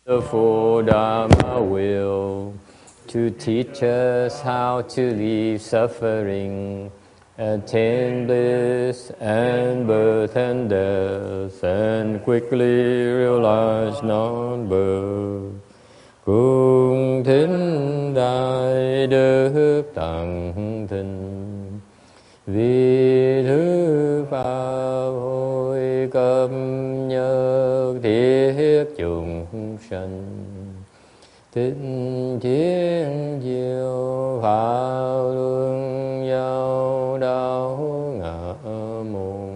The full Dharma will to teach us how to leave suffering, attain bliss and birth and death, and quickly realize non-birth. Cùng thính đại đức tặng thinh, vì thứ pháp hội cập nhật thiết chúng sanh, tinh chiến diệu pháp luân giao đạo ngã môn,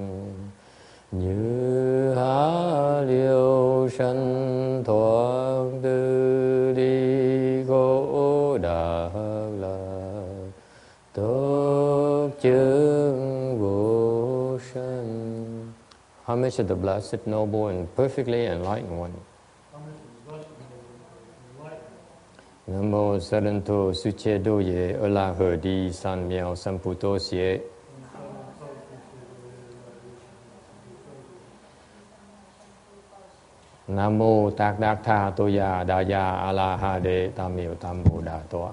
như há liêu sanh thoát tư đi khổ đạc lạc, tốt chứng vô sanh. Homage to the Blessed, Noble, and perfectly enlightened one. Nam mô Saranto Suche Doye Ola Hadi San Miao Samputo Xie. Nam mô Tạc Đạc Tha Toya Daya Ala Hade Tam Miao Tam Bồ Đà Toa.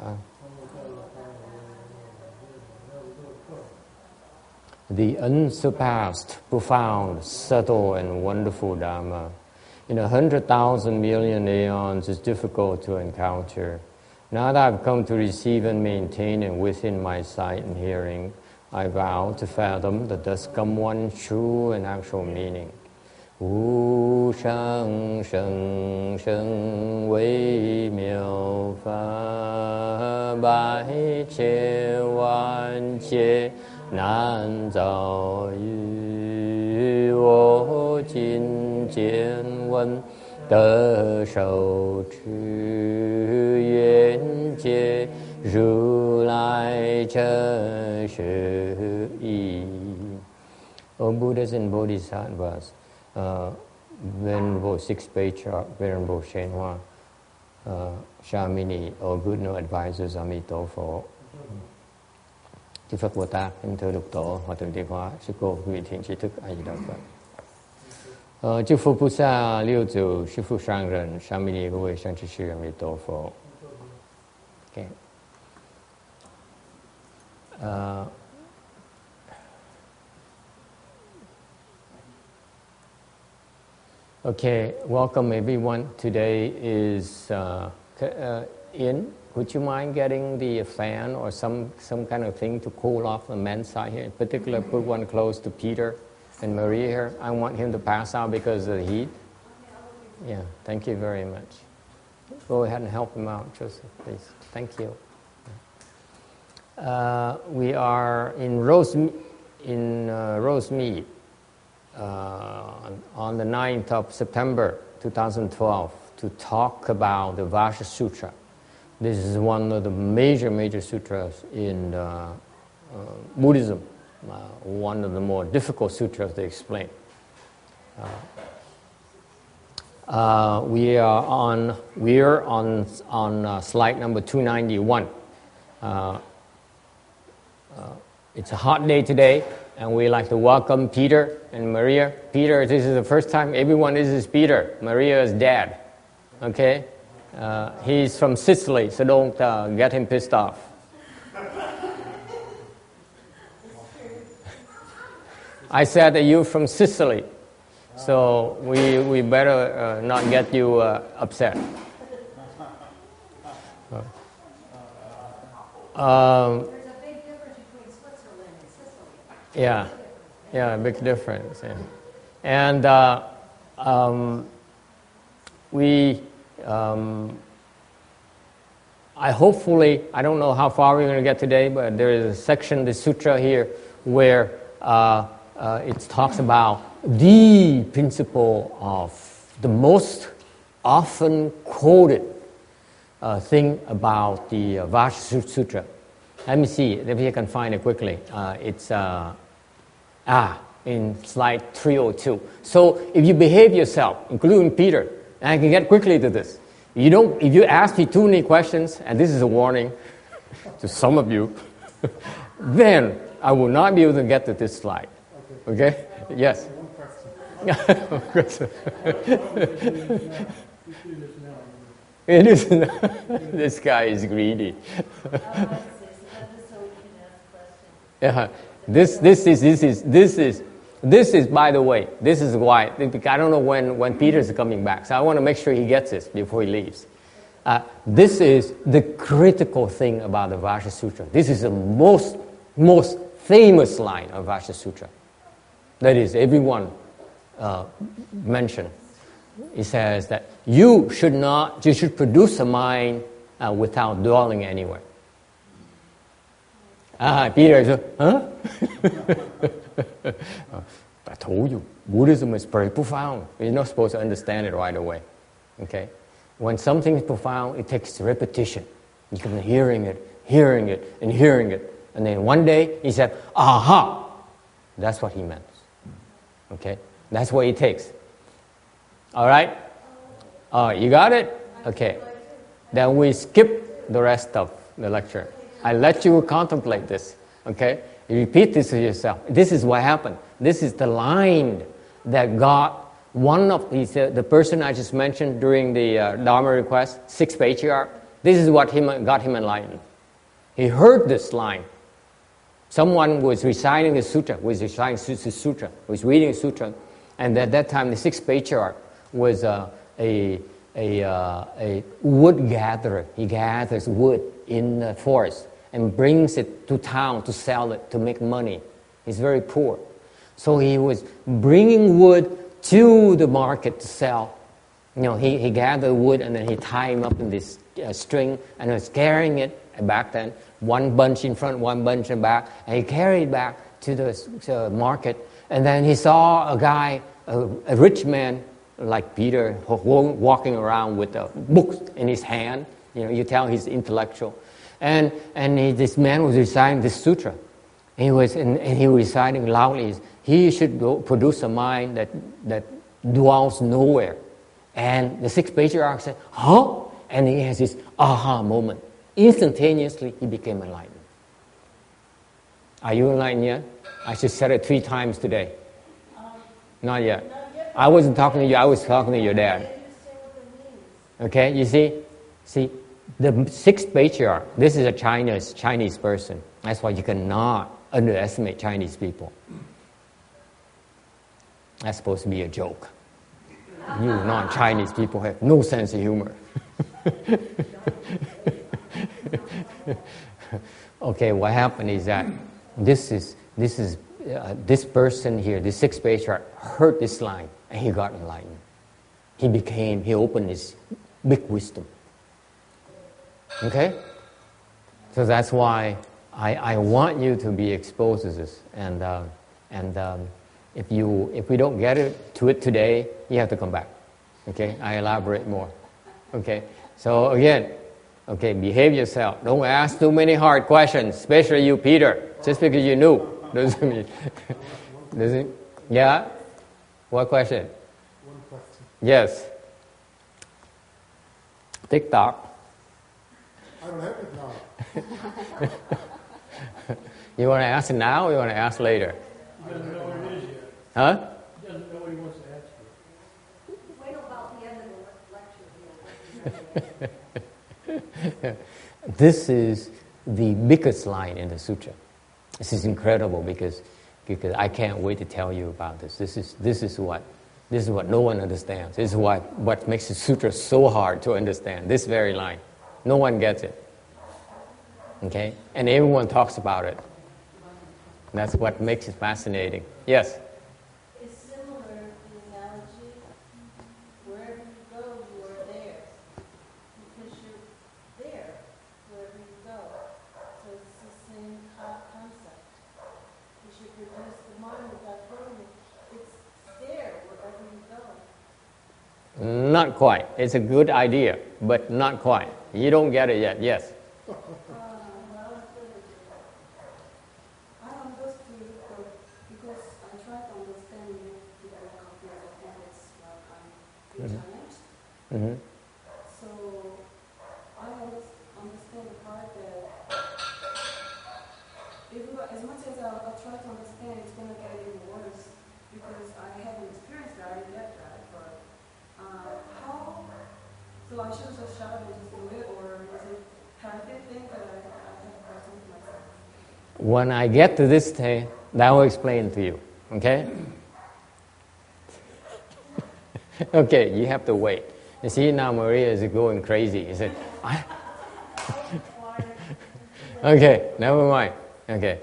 The unsurpassed, profound, subtle, and wonderful Dharma in 100,000 million aeons is difficult to encounter. Now that I've come to receive and maintain it within my sight and hearing, I vow to fathom the thus come one true and actual meaning. Wu shang sheng sheng wei miao fa bai che wan che nan zao yu wo jin jian wen de shou chu yuan jie ru lai che shi yi. O Buddhas and Bodhisattvas, Venerable Sixth Patriarch, Venerable YongHua, Shamini, all good no advisors, Amitofo, Chư Phật Bồ Tát, kính thưa Lục Tổ, Hòa Thượng Thiện Hóa, Sư Cô, quý vị thiện trí thức, A Di Đà Phật. Chư Phật Bồ Tát, Liêu Tzu, Sư Phụ Sang Rần, Shamini, quý vị sang trí sư Amitofo. Okay. Okay, welcome everyone. Today is Ian. Would you mind getting the fan or some kind of thing to cool off the men's side here? In particular, put one close to Peter and Maria here. I want him to pass out because of the heat. Yeah, thank you very much. Go ahead and help him out, Joseph, please. Thank you. We are in Rosemead on the 9th of September 2012 to talk about the Vajra Sutra. This is one of the major sutras in Buddhism, one of the more difficult sutras to explain. We are on slide number 291. It's a hot day today, and we like to welcome Peter and Maria. Peter, this is the first time. Everyone, this is Peter. Maria is dad. Okay? He's from Sicily, so don't get him pissed off. I said that you're from Sicily, so we better not get you upset. There's a big difference between Switzerland and Sicily. Yeah, a big difference. Yeah. And I don't know how far we're going to get today, but there is a section, the sutra here, where it talks about the principle of the most often quoted thing about the Vajra Sutra. Let me see if I can find it quickly. It's in slide 302. So if you behave yourself, including Peter, and I can get quickly to this. If you ask me too many questions, and this is a warning to some of you, then I will not be able to get to this slide. Okay? Yes? It is. This guy is greedy. Yeah. This is. By the way, this is why. I don't know when Peter's coming back, so I want to make sure he gets this before he leaves. This is the critical thing about the Vajra Sutra. This is the most famous line of Vajra Sutra. That is, everyone mentioned. It says that you should produce a mind without dwelling anywhere. Peter said, huh? I told you, Buddhism is very profound. You're not supposed to understand it right away. Okay? When something is profound, it takes repetition. You keep hearing it, and then one day he said, aha! That's what he meant. Okay? That's what it takes. All right? You got it? Okay. Then we skip the rest of the lecture. I let you contemplate this. Okay? You repeat this to yourself. This is what happened. This is the line that got one of these, the person I just mentioned during the Dharma request, 6th patriarch. This is what got him enlightened. He heard this line. Someone was reciting the sutra, was reading the sutra, and at that time the 6th patriarch was a wood gatherer. He gathers wood in the forest and brings it to town to sell it, to make money. He's very poor. So he was bringing wood to the market to sell. You know, he gathered wood and then he tied him up in this string and was carrying it back then, one bunch in front, one bunch in back, and he carried it back to the market. And then he saw a guy, a rich man like Peter, walking around with a book in his hand. You know, you tell he's intellectual. And this man was reciting this sutra. He was reciting loudly. He should produce a mind that dwells nowhere. And the 6th patriarch said, huh? And he has this aha moment. Instantaneously, he became enlightened. Are you enlightened yet? I just said it 3 times today. Not yet. I wasn't talking to you. I was talking to your dad. Okay, you see, the 6th patriarch, this is a Chinese person. That's why you cannot underestimate Chinese people. That's supposed to be a joke. You non-Chinese people have no sense of humor. Okay, what happened is that this person here, the 6th patriarch, heard this line and he got enlightened. He opened his big wisdom. Okay? So that's why I want you to be exposed to this. And if we don't get to it today, you have to come back. Okay? I elaborate more. Okay? So again, okay, behave yourself. Don't ask too many hard questions, especially you, Peter. Just because you knew doesn't mean. Yeah? What question? One question. Yes. TikTok. I don't have it now. You want to ask it now or you want to ask later? He doesn't know what it is yet. Huh? He doesn't know what he wants to ask for. Wait about the end of the lecture. This is the biggest line in the sutra. This is incredible because I can't wait to tell you about this. This is what no one understands. This is what makes the sutra so hard to understand. This very line, no one gets it. Okay, and everyone talks about it. That's what makes it fascinating. Yes. It's similar to the analogy, wherever you go, you are there. Because you're there, wherever you go. So it's the same concept. You should produce the mind without going. It's there, wherever you go. Not quite. It's a good idea, but not quite. You don't get it yet. Yes. I understood because I try to understand it with a couple of habits while I'm being challenged. Mm-hmm. So I understand the part that as much as I'll try to understand, it's going to get even worse because I haven't experienced that. I get that. But how So I should just shut up and just do it, or is it, can I think that I have to press into myself? When I get to this day, that will explain to you. Okay? Okay, you have to wait. You see, now Maria is going crazy. You said, okay, never mind. Okay,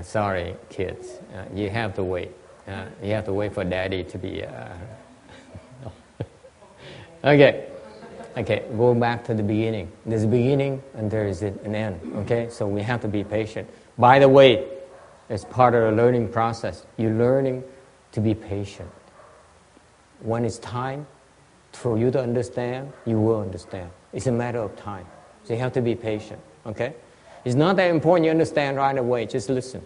sorry, kids. You have to wait. You have to wait for Daddy to be. Okay, go back to the beginning. There's a beginning and there is an end. Okay, so we have to be patient. By the way, it's part of the learning process. You're learning to be patient. When it's time for you to understand, you will understand. It's a matter of time. So you have to be patient. Okay? It's not that important you understand right away. Just listen.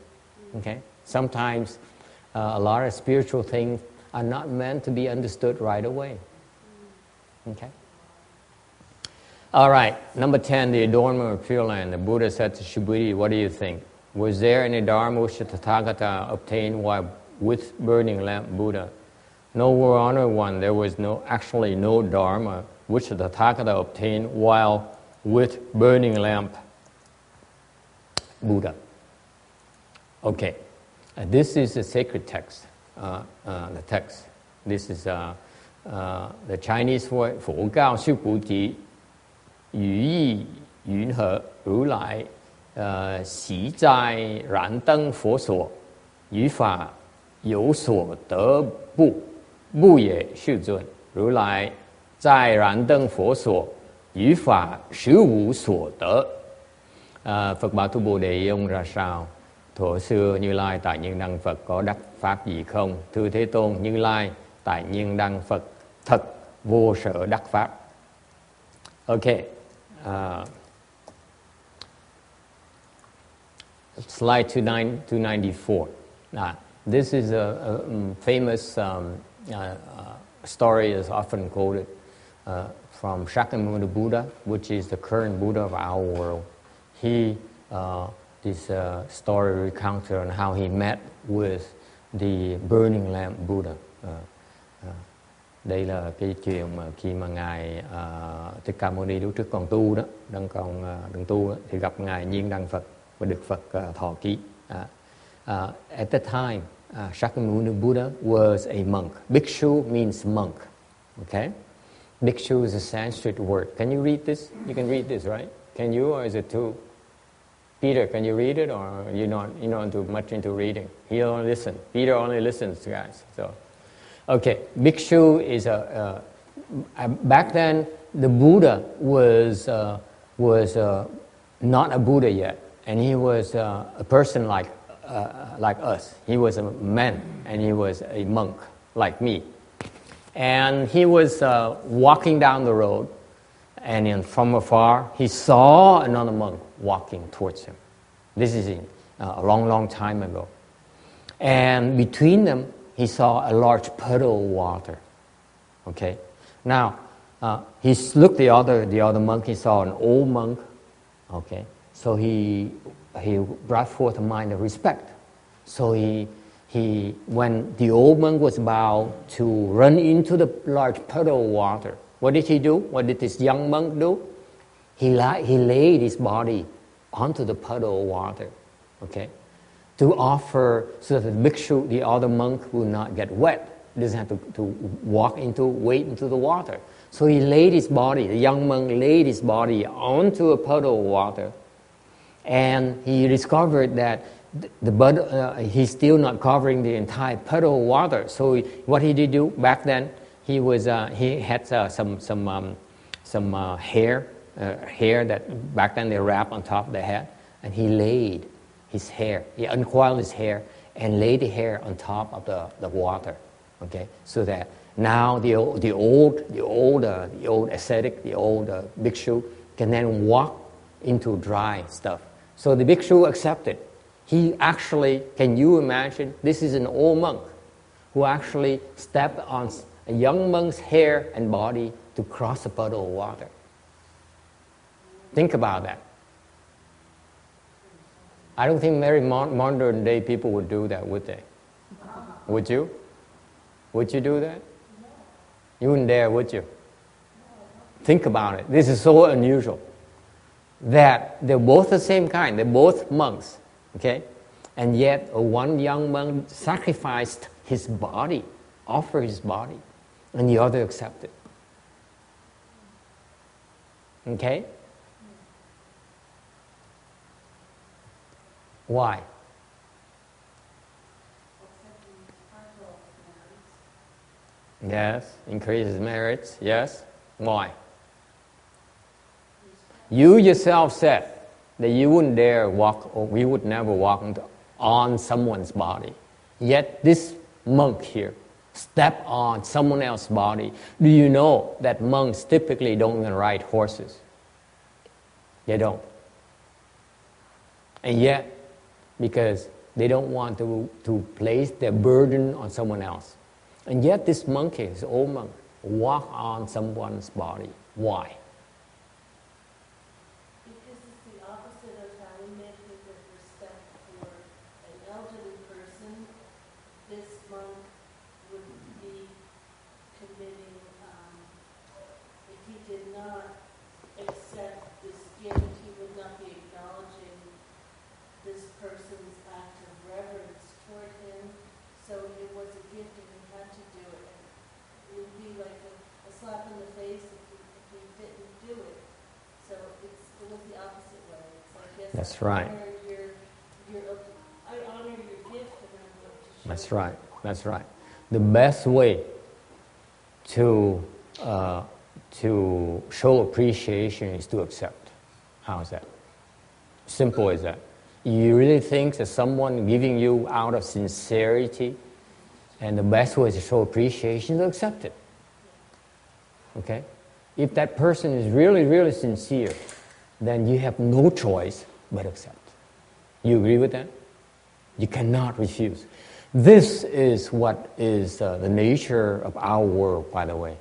Okay? Sometimes a lot of spiritual things are not meant to be understood right away. Okay? All right. Number 10, the adornment of Pure Land. The Buddha said to Shubhiti, what do you think? Was there any Dharma which the Tathagata obtained while with burning lamp Buddha? No, Your Honor, one. There was actually no Dharma which the Tathagata obtained while with burning lamp Buddha. Okay, this is a sacred text. The text. This is the Chinese word. 佛教是菩提，语意云何如来习在燃灯佛所，于法有所得不？不也，世尊。如来在燃灯佛所，于法实无所得. Phật bảo tu Bồ Đề ông ra sao? Thuở xưa Như Lai tại nhiên đăng Phật có đắc pháp gì không? Thưa Thế Tôn, Như Lai tại nhiên đăng Phật thật vô sở đắc pháp. Okay. Slide 294. This is a famous story is often quoted from Shakyamuni Buddha, which is the current Buddha of our world. He, this story recounted on how he met with the burning lamp Buddha. Đây là cái chuyện mà khi mà Ngài Thích Ca Mâu Ni lúc trước còn tu đó, đang tu đó, thì gặp Ngài Nhiên Đăng Phật và được Phật thọ ký. At that time, Shakyamuni Buddha was a monk. Bhikshu means monk. Okay? Bhikshu is a Sanskrit word. Can you read this? You can read this, right? Can you, or is it too? Peter, can you read it, or you're not too much into reading? He only listens. Peter only listens, guys. So, okay, Bhikshu is back then the Buddha was not a Buddha yet, and he was a person like us. He was a man, and he was a monk like me. And he was walking down the road, and from afar, he saw another monk walking towards him. This is a long, long time ago. And between them, he saw a large puddle of water. Okay? Now, he looked the other monk, he saw an old monk. Okay? So he brought forth a mind of respect. So when the old monk was about to run into the large puddle of water, what did he do? What did this young monk do? He laid his body onto the puddle of water, okay, to offer so that the bhikshu, the other monk, will not get wet. He doesn't have to wade into the water. So he laid his body, the young monk laid his body onto a puddle of water, and he discovered that he's still not covering the entire puddle of water. So what he did do back then, he had some hair that back then they wrap on top of the head, and he laid his hair. He uncoiled his hair and laid the hair on top of the water. Okay, so that now the old ascetic, the old bhikshu can then walk into dry stuff. So the bhikshu accepted. He actually, can you imagine? This is an old monk who actually stepped on a young monk's hair and body to cross a puddle of water. Think about that. I don't think very modern day people would do that, would they? Would you? Would you do that? You wouldn't dare, would you? Think about it. This is so unusual that they're both the same kind. They're both monks, okay? And yet one young monk sacrificed his body, offered his body, and the other accepted. Okay? Why? Yes, increases merits. Yes. Why? You yourself said that you wouldn't dare walk, or we would never walk on someone's body. Yet this monk here step on someone else's body. Do you know that monks typically don't even ride horses? They don't. And yet, because they don't want to place their burden on someone else. And yet this monk, this old monk, walk on someone's body. Why? Because it's the opposite of how we make with respect for an elderly person. This monk would be committing, if he did not accept this gift, he would not be acknowledging this person's act of reverence toward him. So it was a gift and he had to do it. It would be like a slap in the face if he didn't do it. So it was the opposite way. It's like, yes, That's I right. honor your gift and I'm going to show That's you. right. That's right. The best way to show appreciation is to accept. How's that? Simple as that. You really think that someone giving you out of sincerity, and the best way to show appreciation is to accept it. Okay? If that person is really, really sincere, then you have no choice but accept. You agree with that? You cannot refuse. This is what is the nature of our world, by the way.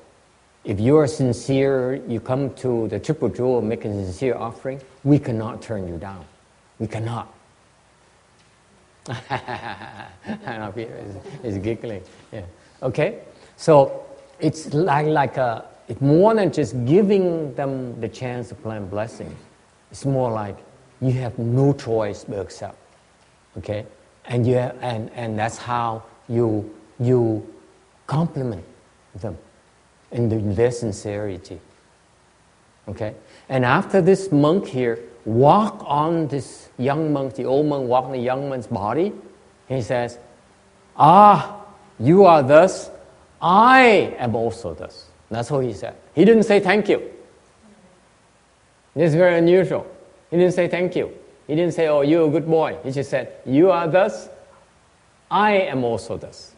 If you are sincere, you come to the Triple Jewel and make a sincere offering, we cannot turn you down. We cannot. Peter is giggling. Yeah. Okay? So it's it's more than just giving them the chance to plant blessings. It's more like you have no choice but accept. Okay? And and that's how you compliment them in their sincerity. Okay? And after this monk here walk on this young monk, the old monk walk on the young man's body, he says, you are thus, I am also thus. That's what he said. He didn't say thank you. This is very unusual. He didn't say thank you. He didn't say, oh, you're a good boy. He just said, you are thus, I am also thus.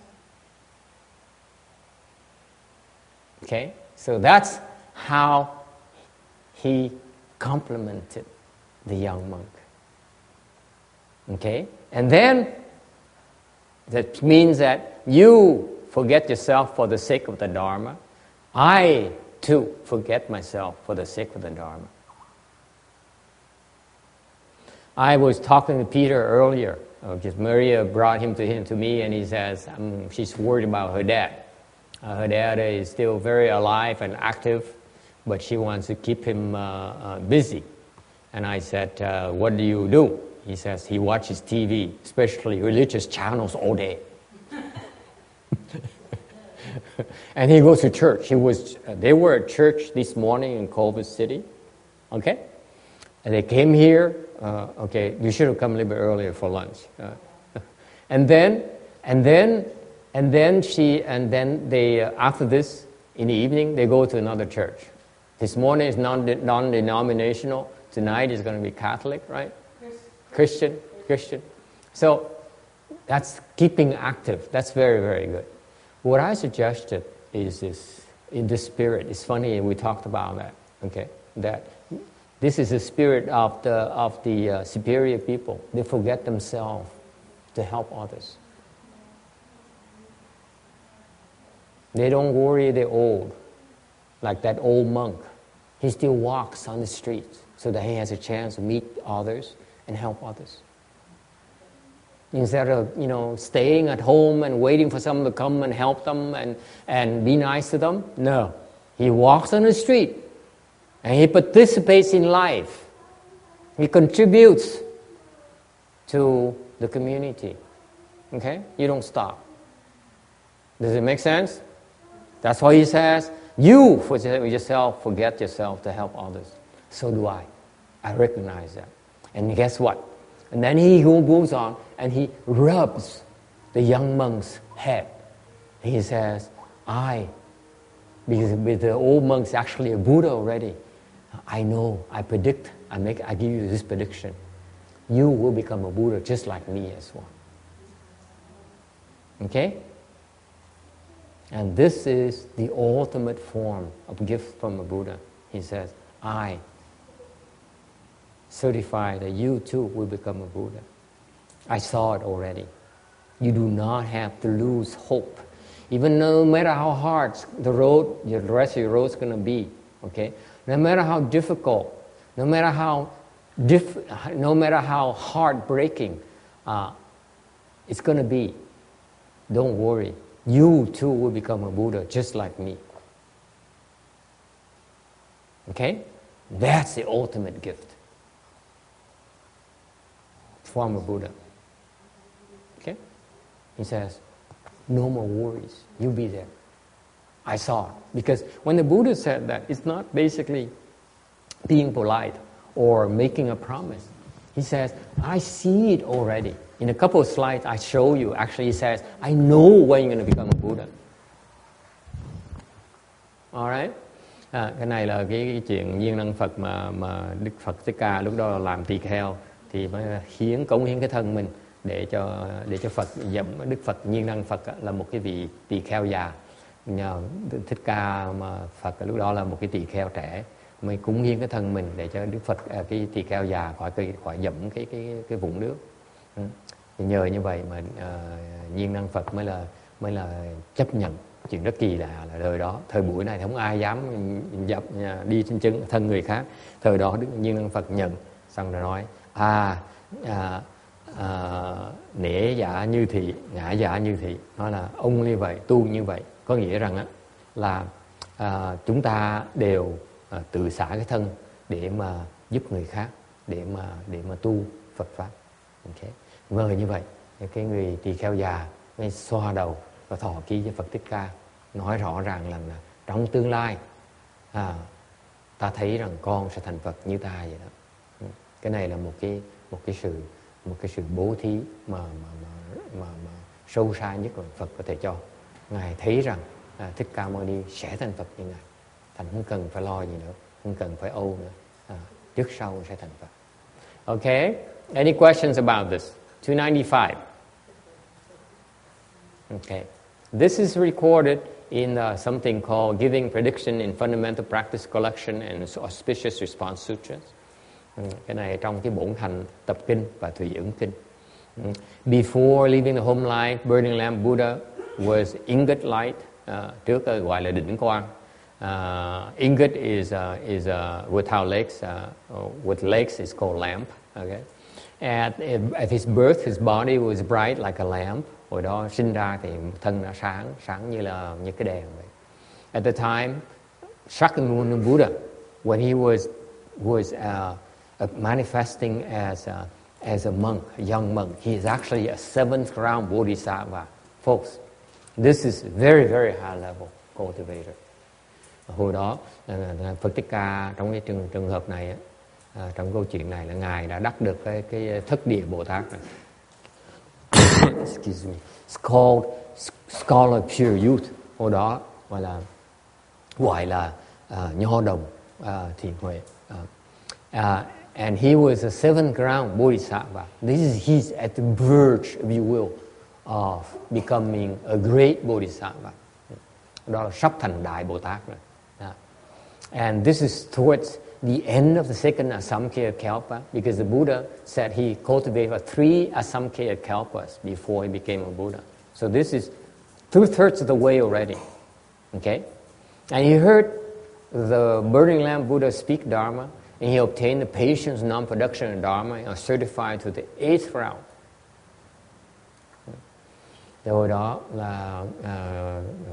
Okay? So that's how he complimented the young monk. Okay? And then, that means that you forget yourself for the sake of the Dharma. I, too, forget myself for the sake of the Dharma. I was talking to Peter earlier. Just Maria brought him to me, and he says she's worried about her dad. Her dad is still very alive and active, but she wants to keep him busy. And I said, what do you do? He says he watches TV, especially religious channels all day. And he goes to church. They were at church this morning in Culver City. Okay? And they came here. You should have come a little bit earlier for lunch. And then they after this in the evening they go to another church. This morning is non-denominational. Tonight is going to be Catholic, right? Christian. So that's keeping active. That's very, very good. What I suggested is this, in this spirit. It's funny we talked about that. Okay, that this is the spirit of the superior people. They forget themselves to help others. They don't worry they're old, like that old monk. He still walks on the streets so that he has a chance to meet others and help others. Instead of, staying at home and waiting for someone to come and help them and be nice to them. No. He walks on the street And he participates in life. He contributes to the community. Okay? You don't stop. Does it make sense? That's why he says, you for yourself, forget yourself to help others. So do I. I recognize that. And guess what? And then he goes on and he rubs the young monk's head. He says, because the old monk's actually a Buddha already. I know, I predict, I give you this prediction. You will become a Buddha just like me as well. Okay? And this is the ultimate form of gift from a Buddha. He says, I certify that you too will become a Buddha. I saw it already. You do not have to lose hope. Even no matter how hard the rest of your road is going to be, okay? No matter how difficult, no matter how heartbreaking it's going to be, don't worry. You too will become a Buddha just like me. Okay? That's the ultimate gift from a Buddha. Okay? He says, no more worries. You be there. I saw it. Because when the Buddha said that, it's not basically being polite or making a promise. He says, I see it already. In a couple of slides, I show you. Actually, he says, I know when you're going to become a Buddha. Alright? Cái này là cái chuyện viên năng Phật mà Đức Phật Thích Ca lúc đó làm tỳ kheo thì mới cống hiến cái thân mình để cho Phật dẫm. Đức Phật Nhiên Năng Phật là một cái vị tỳ kheo già. Nhờ Thích Ca mà Phật lúc đó là một cái tỳ kheo trẻ mới cúng hiến cái thân mình để cho Đức Phật cái tỳ kheo già khỏi dẫm cái vũng nước. Thì nhờ như vậy mà Nhiên Năng Phật mới là chấp nhận. Chuyện rất kỳ lạ là thời đó, thời buổi này không ai dám đi trên chân thân người khác. Thời đó Đức Nhiên Năng Phật nhận, xong rồi nói nể giả như thị, ngã giả như thị. Nói là ông như vậy, tu như vậy. Có nghĩa rằng là chúng ta đều tự xả cái thân để mà giúp người khác, để mà tu Phật Pháp. Okay. Ngờ như vậy, cái người tỳ kheo già mới xoa đầu và thọ ký với Phật Thích Ca, nói rõ ràng là trong tương lai ta thấy rằng con sẽ thành Phật như ta vậy đó. Cái này là một cái sự bố thí mà sâu xa nhất mà Phật có thể cho. Ngài thấy rằng Thích Ca Mâu Ni sẽ thành Phật như Ngài, thành không cần phải lo gì nữa, không cần phải âu nữa, trước sau sẽ thành Phật. Okay, any questions about this? 295. Okay, this is recorded in something called Giving Prediction in Fundamental Practice Collection and Auspicious Response Sutras. Cái này trong cái bổn thành tập kinh và thủy ứng kinh. Before leaving the home life, burning lamp Buddha was ingot light. Trước gọi là đỉnh quang. Ingot is without legs. With legs is called lamp. Okay. At his birth, his body was bright like a lamp. Hồi đó sinh ra thì thân nó sáng như cái đèn vậy. At the time, Shakyamuni Buddha, when he was manifesting as a monk, a young monk, he is actually a 7th round Bodhisattva. Folks, this is very, very high level cultivator. Hồi đó, Phật Thích Ca trong cái trường hợp này, trong câu chuyện này là Ngài đã đắc được cái thất địa Bồ Tát này. Excuse me. It's called Scholar Pure Youth. Hồi đó gọi là nho đồng thiện huệ. And he was a 7th ground Bodhisattva. He's at the verge, if you will, of becoming a great Bodhisattva. Đó là sắp thành đại Bồ Tát rồi. And this is towards the end of the second Asamkhya Kalpa, because the Buddha said he cultivated 3 Asamkhya Kalpas before he became a Buddha. So this is 2/3 of the way already. Okay? And he heard the burning lamp Buddha speak Dharma, and he obtained the patience, non-production of Dharma, and certified to the 8th round. Rồi đó là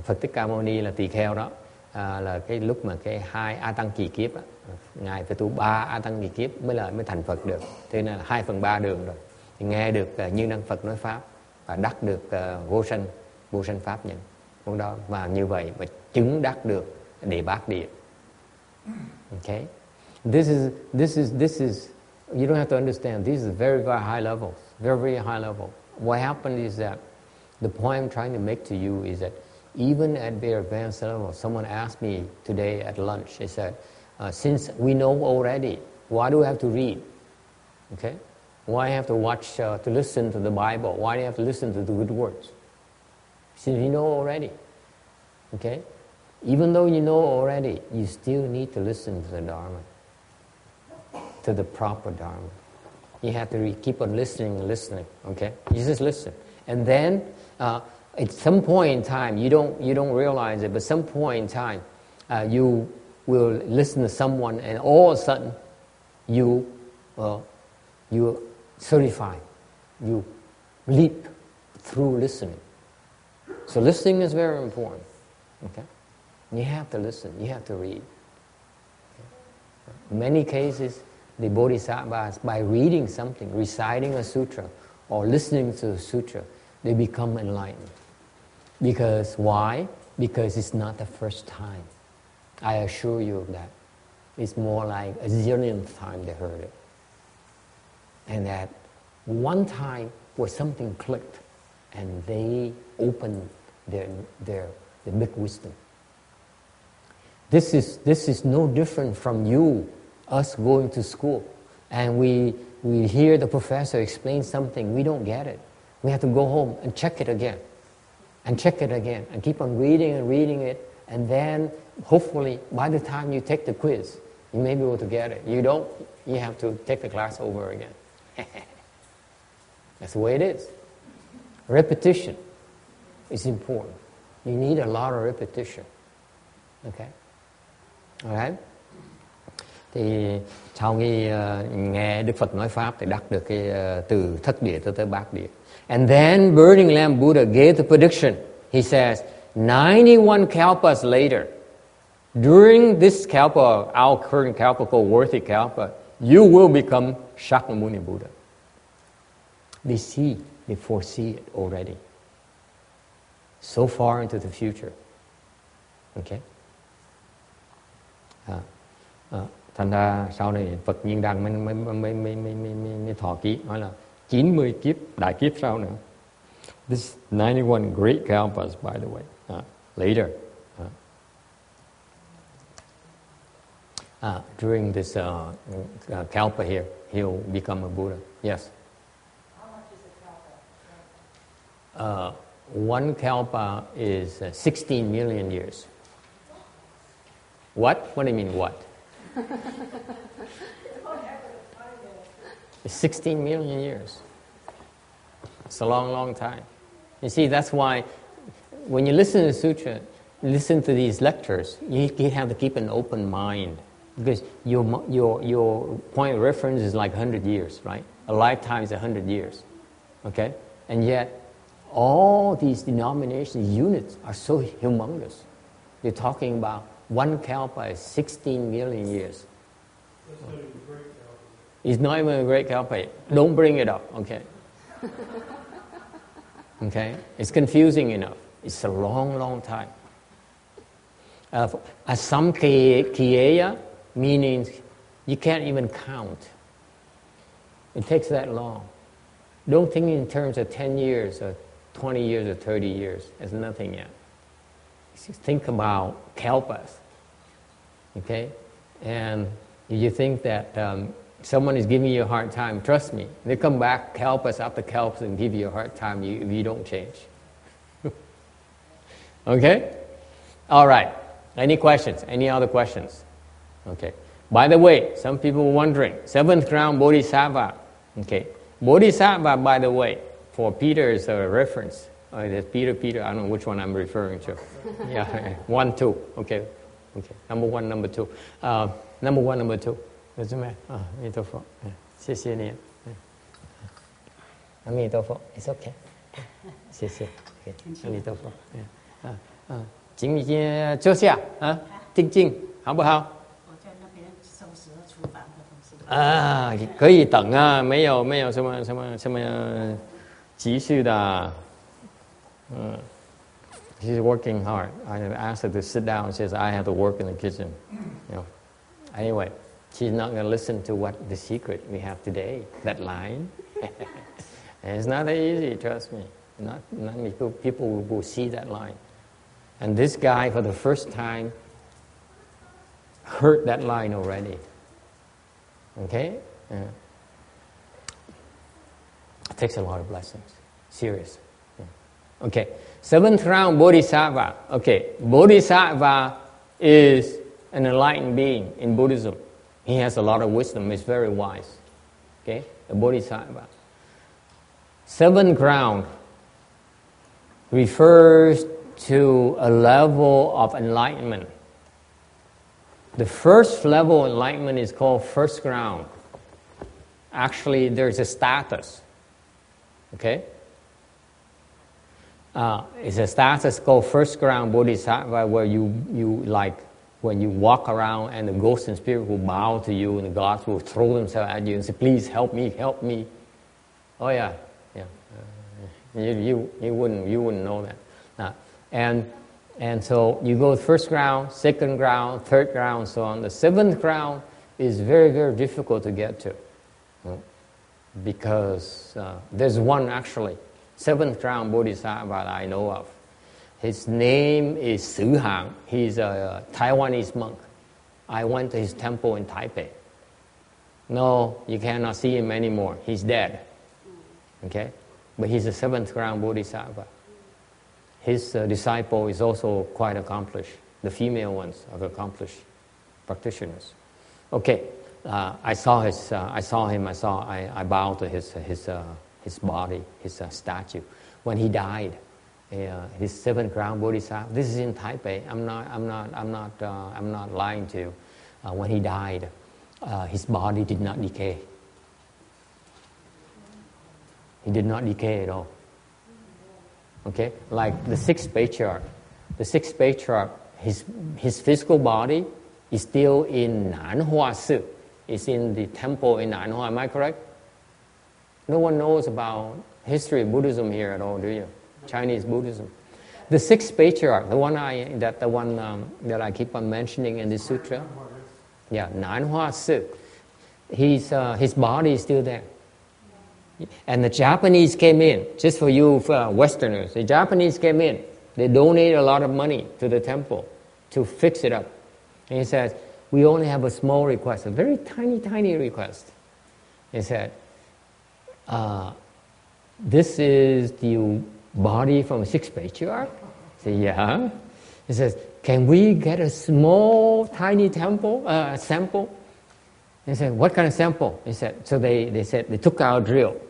Phật Thích Ca Mâu Ni là tỳ kheo đó. là cái lúc mà cái 2 A Tăng kỳ kiếp á, ngài phải tu 3 A Tăng kỳ kiếp mới thành Phật được. Thế nên là 2/3 đường rồi. Thì nghe được Như Năng Phật nói pháp và đắc được vô sanh pháp nhận. Lúc đó và như vậy mà chứng đắc được Địa Bát Địa. Okay? This is you don't have to understand. This is very, very high level. Very, very high level. What happened is that the point I'm trying to make to you is that even at very advanced level, someone asked me today at lunch, they said, since we know already, why do we have to read? Okay? Why have to watch, to listen to the Bible? Why do you have to listen to the good words? Since you know already. Okay? Even though you know already, you still need to listen to the Dharma, to the proper Dharma. You have to keep on listening and listening. Okay? You just listen. And then, at some point in time, you don't realize it, but some point in time, you will listen to someone, and all of a sudden, you certify, you leap through listening. So listening is very important. Okay, you have to listen. You have to read. Okay? In many cases, the bodhisattvas, by reading something, reciting a sutra, or listening to a sutra, they become enlightened. Because why? Because it's not the first time. I assure you of that. It's more like a zillionth time they heard it. And that one time where something clicked and they opened their big wisdom. This is no different from us going to school. And we hear the professor explain something, we don't get it. We have to go home and check it again. And check it again, and keep on reading and reading it, and then hopefully by the time you take the quiz, you may be able to get it. You don't, you have to take the class over again. That's the way it is. Repetition is important. You need a lot of repetition. Okay? Alright? Thì sau khi nghe Đức Phật nói pháp thì đắc được cái từ thất địa tới bát địa. And then Burning Lamp Buddha gave the prediction. He says, 91 kalpas later, during this kalpa, our current kalpa called Worthy Kalpa, you will become Shakyamuni Buddha. They foresee it already. So far into the future. Okay? Thành ra sau này Phật Nhiên Đăng mới thọ ký nói là 90 kiếp, đại kiếp sau nữa. This 91 great kalpas, by the way, later. During this kalpa here, he'll become a Buddha. Yes? How much is a kalpa? One kalpa is 16 million years. What? What do you mean, what? It's 16 million years. It's a long, long time. You see, that's why when you listen to the sutra, listen to these lectures, you have to keep an open mind. Because your point of reference is like 100 years, right? A lifetime is 100 years. Okay? And yet, all these denominations, units, are so humongous. You're talking about one kalpa is 16 million years. That's not even a great kalpa. It's not even a great kalpa. Don't bring it up, okay? Okay? It's confusing enough. It's a long, long time. Asamkheya meaning you can't even count. It takes that long. Don't think in terms of 10 years or 20 years or 30 years. It's nothing yet. Think about kalpas, okay? And you think that someone is giving you a hard time, trust me. They come back kalpas after kalpas and give you a hard time if you don't change. Okay? All right. Any questions? Any other questions? Okay. By the way, some people were wondering, seventh ground Bodhisattva. Okay. Bodhisattva, by the way, for Peter's reference, Peter, I don't know which one I'm referring to. Yeah, 1, 2. Okay. Number 1, number 2. Number 1, number 2. 有什么？阿弥陀佛，谢谢你。阿弥陀佛 ，It's okay. 谢谢。阿弥陀佛。请你先坐下啊，静静，好不好？我在那边收拾厨房的东西。啊，可以等啊，没有什么急事的。She's working hard. I have asked her to sit down. She says, I have to work in the kitchen. You know. Anyway, she's not going to listen to what the secret we have today, that line. And it's not that easy, trust me. Not many people will see that line. And this guy, for the first time, heard that line already. Okay? Yeah. It takes a lot of blessings. Serious. Yeah. Okay. Seventh round, Bodhisattva. Okay. Bodhisattva is an enlightened being in Buddhism. He has a lot of wisdom. He's very wise. Okay? A Bodhisattva. Seventh ground refers to a level of enlightenment. The first level of enlightenment is called first ground. Actually, there's a status. Okay? It's a status called first ground Bodhisattva, where you like when you walk around and the ghosts and spirits will bow to you and the gods will throw themselves at you and say, please help me, help me. Oh yeah. You wouldn't know that. And so you go first ground, second ground, third ground, so on. The seventh ground is very, very difficult to get to. Because there's one actually, seventh ground Bodhisattva that I know of. His name is Su Hang. He's a Taiwanese monk. I went to his temple in Taipei. No, you cannot see him anymore. He's dead. Okay? But he's a seventh ground Bodhisattva. His disciple is also quite accomplished. The female ones are accomplished practitioners. Okay, I bowed to his body, his statue. When he died, his seventh ground Bodhisattva. This is in Taipei. I'm not lying to you. When he died, his body did not decay. He did not decay at all. Okay, like the sixth patriarch. The sixth patriarch, his physical body is still in YongHua Su. It's in the temple in YongHua. Am I correct? No one knows about history of Buddhism here at all, do you? Chinese Buddhism. The sixth patriarch, the one that I keep on mentioning in this sutra. Yeah, YongHua Su. His body is still there. And the Japanese came in, just for you Westerners, the Japanese came in. They donated a lot of money to the temple to fix it up. And he said, we only have a small request, a very tiny, tiny request. He said, this is the body from the sixth patriarch? I said, yeah. He says, can we get a small, tiny sample? He said, what kind of sample? He said, so they said, they took out a drill.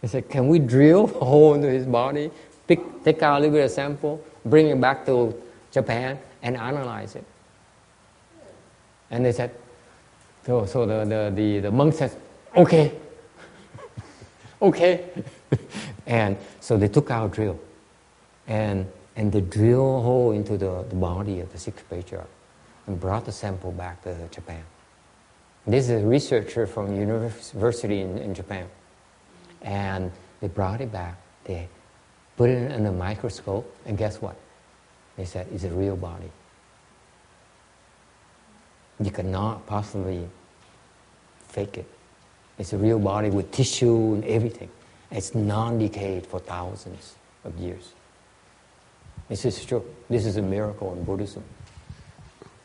He said, can we drill a hole into his body, take out a little bit of sample, bring it back to Japan and analyze it? And they said, so the monk said, okay. Okay. And so they took out a drill and they drill a hole into the body of the sixth patriarch and brought the sample back to Japan. This is a researcher from university in Japan. And they brought it back. They put it in a microscope, and guess what? They said, it's a real body. You cannot possibly fake it. It's a real body with tissue and everything. It's non-decayed for thousands of years. This is true. This is a miracle in Buddhism.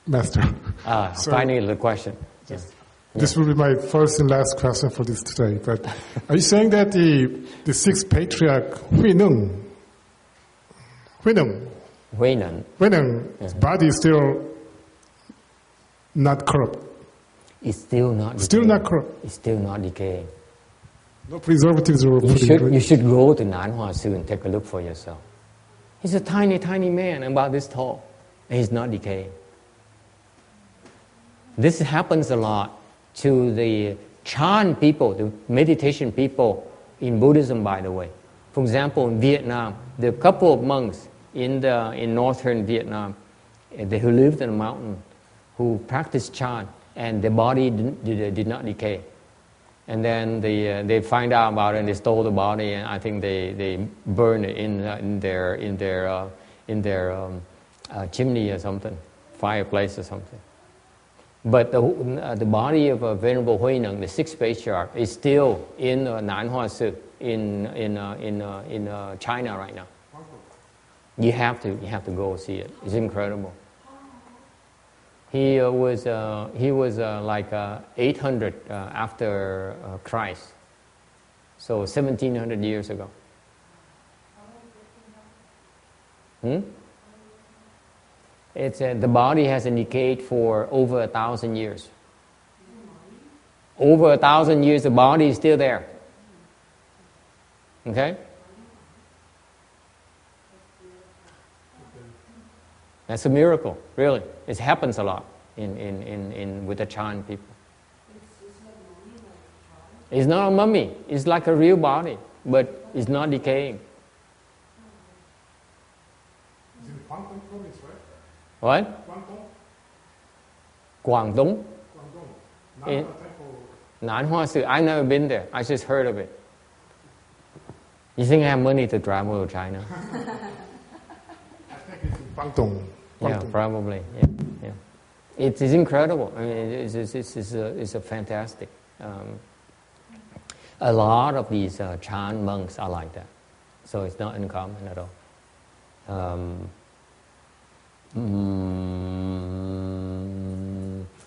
Master. Finally, the question. Yes. This will be my first and last question for this today. But are you saying that the sixth patriarch, Huineng, his body is still not corrupt? It's still not decaying. Still not corrupt? It's still not decaying. No preservatives were put in it? You should go to YongHua Su and take a look for yourself. He's a tiny, tiny man, about this tall, and he's not decaying. This happens a lot to the Chan people, the meditation people in Buddhism, by the way. For example, in Vietnam, there are a couple of monks in northern Vietnam, who lived in a mountain, who practiced chant, and their body did not decay. And then they find out about it, and they stole the body, and I think they burned it in their chimney or something, fireplace or something. But the body of Venerable Hui Neng, the sixth patriarch, is still in Nanhua Sư in China right now. You have to go see it. It's incredible. He was like 800 after Christ, so 1700 years ago. It's the body hasn't decayed for over 1,000 years. Over 1,000 years, the body is still there. Okay? That's a miracle, really. It happens a lot in with the Chan people. It's not a mummy. It's like a real body, but it's not decaying. It's in Guangdong province, right? What? Guangdong? Guangdong? Guangdong. Nanhua temple. Nanhua Sư. I've never been there. I just heard of it. You think I have money to travel to China? I think it's in Guangdong. Yeah, probably. Yeah. It is incredible. I mean, it's a fantastic. A lot of these Chan monks are like that, so it's not uncommon at all.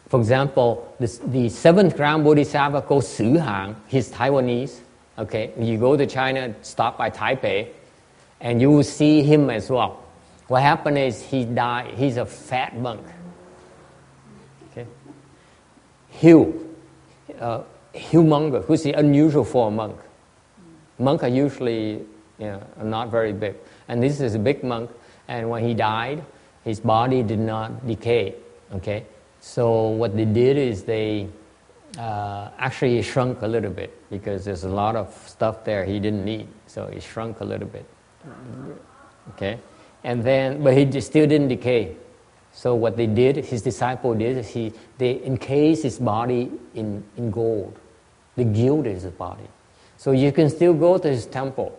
For example, the seventh ground Bodhisattva called Su Hang. He's Taiwanese. Okay, you go to China, stop by Taipei, and you will see him as well. What happened is he died. He's a fat monk. Okay, humongous, who's the unusual for a monk. Monks are usually not very big, and this is a big monk. And when he died, his body did not decay. Okay, so what they did is they actually shrunk a little bit because there's a lot of stuff there he didn't need, so he shrunk a little bit. Okay. And then, but he still didn't decay. So what they did, his disciple did, is they encased his body in gold. They gilded his body. So you can still go to his temple.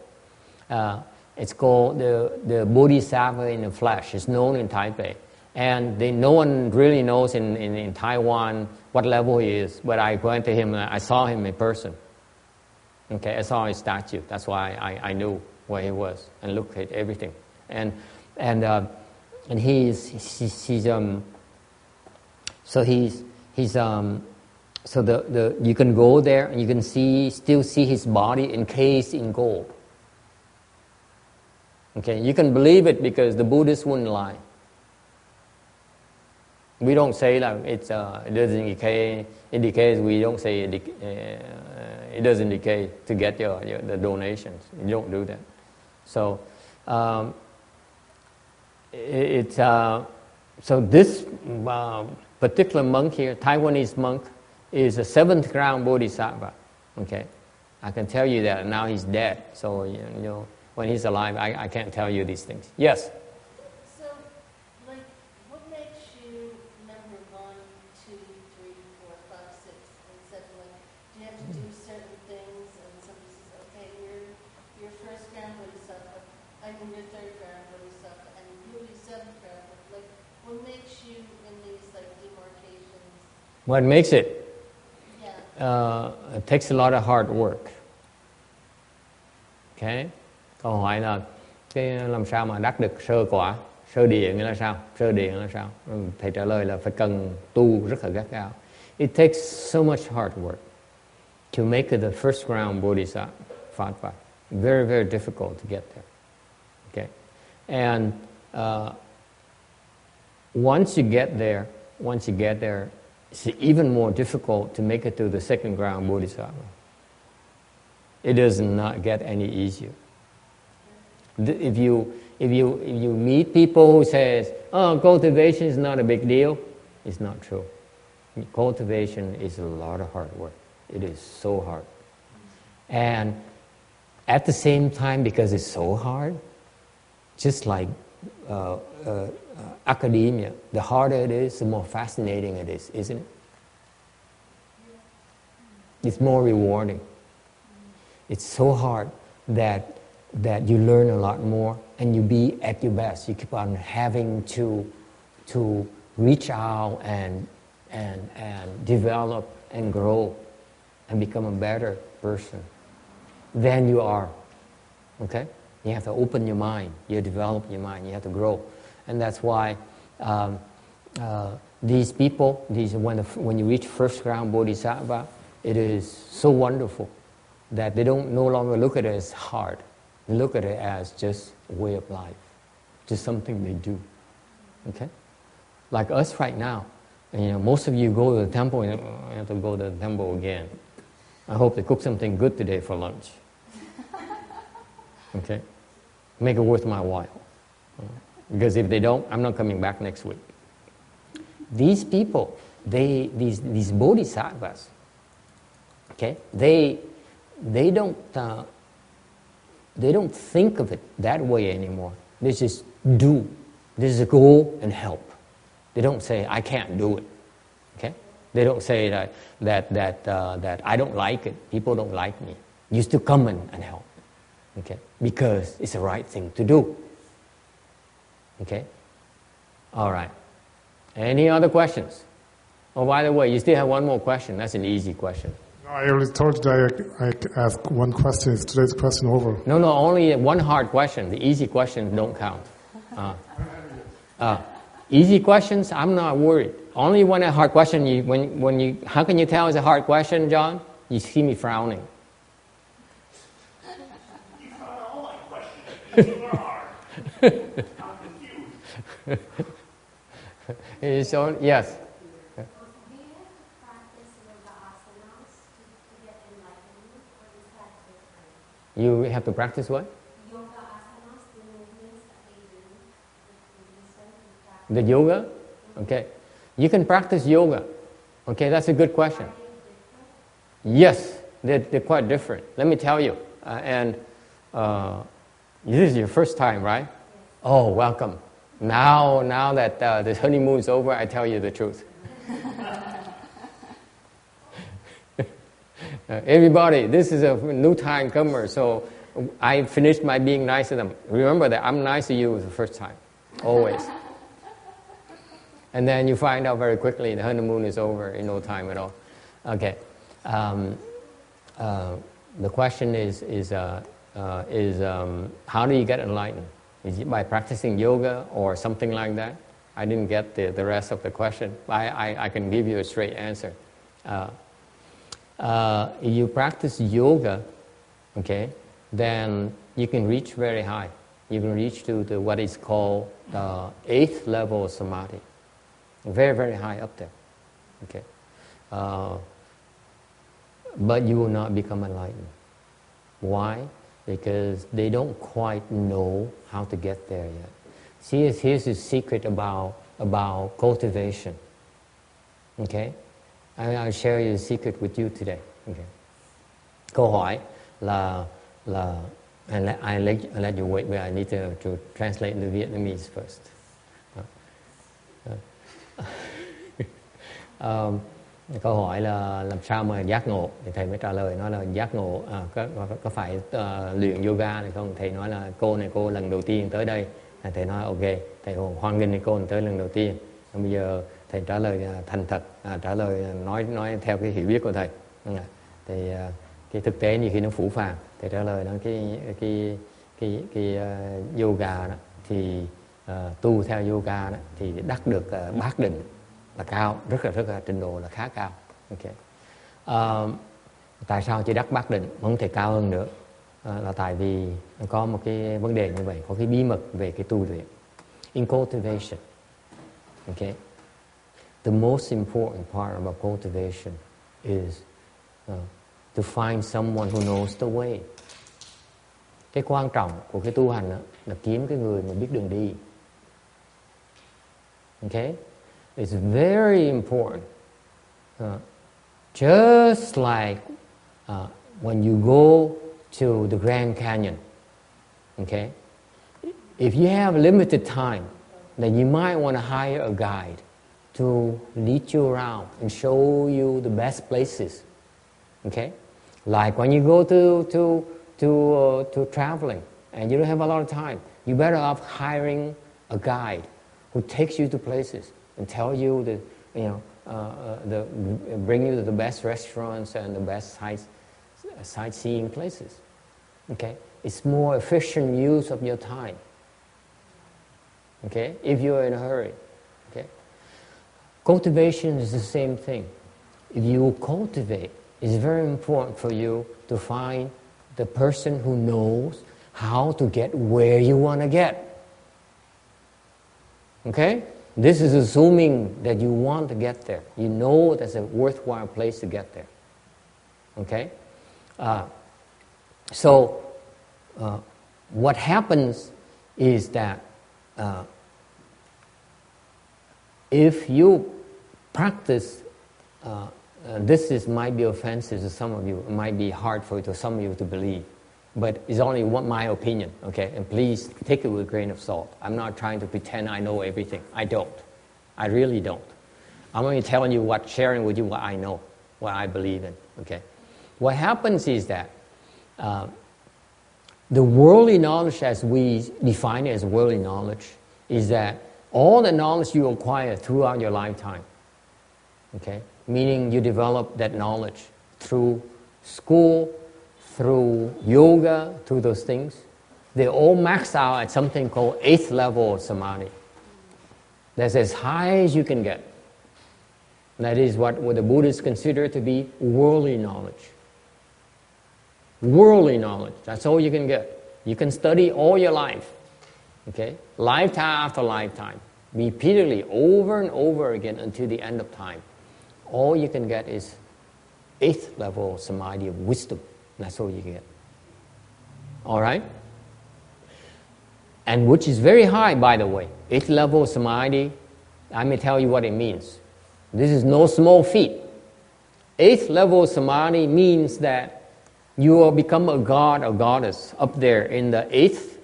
It's called the Bodhisattva in the flesh. It's known in Taipei. And no one really knows in Taiwan what level he is. But I went to him, I saw him in person. Okay, I saw his statue. That's why I knew where he was and looked at everything. And you can go there and you can still see his body encased in gold. Okay, you can believe it because the Buddhists wouldn't lie. We don't say that it doesn't decay. It decays. We don't say it doesn't decay to get the donations. You don't do that. So. So this particular monk here, Taiwanese monk, is a seventh ground Bodhisattva. Okay, I can tell you that. Now he's dead, so when he's alive, I can't tell you these things. Yes. So, like, what makes you number 1, 2, 3, 4, 5, 6, instead of like, do you have to do certain things? And somebody says, okay, you're first ground Bodhisattva, I'm your third ground Bodhisattva, and you'll be seventh ground. Like, what makes you in these like demarcations? What makes it? Yeah. It takes a lot of hard work. Okay. Câu hỏi là làm sao mà đắc được sơ quả, sơ địa nghĩa là sao? Sơ địa là sao? Thầy trả lời là phải cần tu rất là gắt gao. It takes so much hard work to make it the first ground Bodhisattva. Very, very difficult to get there. Okay, and once you get there, it's even more difficult to make it to the second ground Bodhisattva. It does not get any easier. If you meet people who says, "Oh, cultivation is not a big deal," it's not true. Cultivation is a lot of hard work. It is so hard, and at the same time, because it's so hard, just like academia, the harder it is, the more fascinating it is, isn't it? It's more rewarding. It's so hard that you learn a lot more and you be at your best. You keep on having to reach out and develop and grow and become a better person than you are. Okay? You have to open your mind. You develop your mind. You have to grow. And that's why these people, when you reach first ground bodhisattva, it is so wonderful that they don't no longer look at it as hard. They look at it as just a way of life, just something they do. Okay? Like us right now, most of you go to the temple and you have to go to the temple again. I hope they cook something good today for lunch. Okay? Make it worth my while. Because if they don't, I'm not coming back next week. These people, these bodhisattvas, okay, they don't think of it that way anymore. They just do. They just go and help. They don't say, I can't do it. Okay? They don't say that I don't like it. People don't like me. You still come and help. Okay? Because it's the right thing to do. Okay? All right. Any other questions? Oh, by the way, you still have one more question. That's an easy question. I already told you that I ask one question. Is today's question over? No, only one hard question. The easy questions don't count. Easy questions, I'm not worried. Only one hard question. How can you tell it's a hard question, John? You see me frowning. You found all my questions. They were hard. I'm confused. So, yes. You have to practice what? Yoga asanas, the movements that they do. The yoga? Okay. You can practice yoga. Okay, that's a good question. Yes, they're quite different. Let me tell you. This is your first time, right? Oh, welcome. Now that the honeymoon is over, I tell you the truth. Everybody, this is a new time comer, so I finished my being nice to them. Remember that I'm nice to you the first time, always. And then you find out very quickly the honeymoon is over in no time at all. Okay. The question is how do you get enlightened? Is it by practicing yoga or something like that? I didn't get the rest of the question. I can give you a straight answer. You practice yoga, okay, then you can reach very high. You can reach to what is called the 8th level of samadhi. Very, very high up there. Okay. But you will not become enlightened. Why? Because they don't quite know how to get there yet. See, here's the secret about cultivation. Okay? I'll share the secret with you today. Okay. Câu hỏi là I let you wait, but I need to translate the Vietnamese first. Câu hỏi là làm sao mà giác ngộ, thì thầy mới trả lời nói là giác ngộ có phải luyện yoga này không? Thầy nói là cô lần đầu tiên tới đây. Thầy nói ok, thầy hoan nghênh cô tới lần đầu tiên. Bây giờ thầy trả lời thành thật, trả lời nói theo cái hiểu biết của thầy. Thì cái thực tế nhiều khi nó phũ phàng. Thầy trả lời nó cái yoga đó thì tu theo yoga đó thì đắc được bát định là cao, rất là trình độ là khá cao. Okay. Tại sao chỉ đắc bát định không thể cao hơn nữa? Là tại vì có một cái vấn đề như vậy, có cái bí mật về cái tu luyện. In cultivation, okay, the most important part about cultivation is to find someone who knows the way. Cái quan trọng của cái tu hành là kiếm cái người mà biết đường đi. Okay? It's very important. Just like when you go to the Grand Canyon, okay? If you have limited time, then you might want to hire a guide to lead you around and show you the best places. Okay? Like when you go to traveling and you don't have a lot of time, you better off hiring a guide who takes you to places and tell you bring you to the best restaurants and the best sightseeing places. Okay? It's more efficient use of your time. Okay? If you're in a hurry. Okay? Cultivation is the same thing. If you cultivate, it's very important for you to find the person who knows how to get where you want to get. Okay? This is assuming that you want to get there. You know that's a worthwhile place to get there. Okay? What happens is that if you practice, might be offensive to some of you, it might be hard for some of you to believe, but it's only my opinion, okay? And please take it with a grain of salt. I'm not trying to pretend I know everything. I don't. I really don't. I'm only telling you sharing with you what I know, what I believe in, okay? What happens is that the worldly knowledge, as we define it as worldly knowledge, is that all the knowledge you acquire throughout your lifetime, okay? Meaning you develop that knowledge through school, through yoga, through those things. They all max out at something called 8th level of samadhi. That's as high as you can get. That is what the Buddhists consider to be worldly knowledge. Worldly knowledge, that's all you can get. You can study all your life, okay? Lifetime after lifetime, repeatedly, over and over again until the end of time. All you can get is 8th level samadhi of wisdom. That's all you get. All right? And which is very high, by the way. 8th level samadhi, I may tell you what it means. This is no small feat. 8th level samadhi means that you will become a god or goddess up there in the 8th,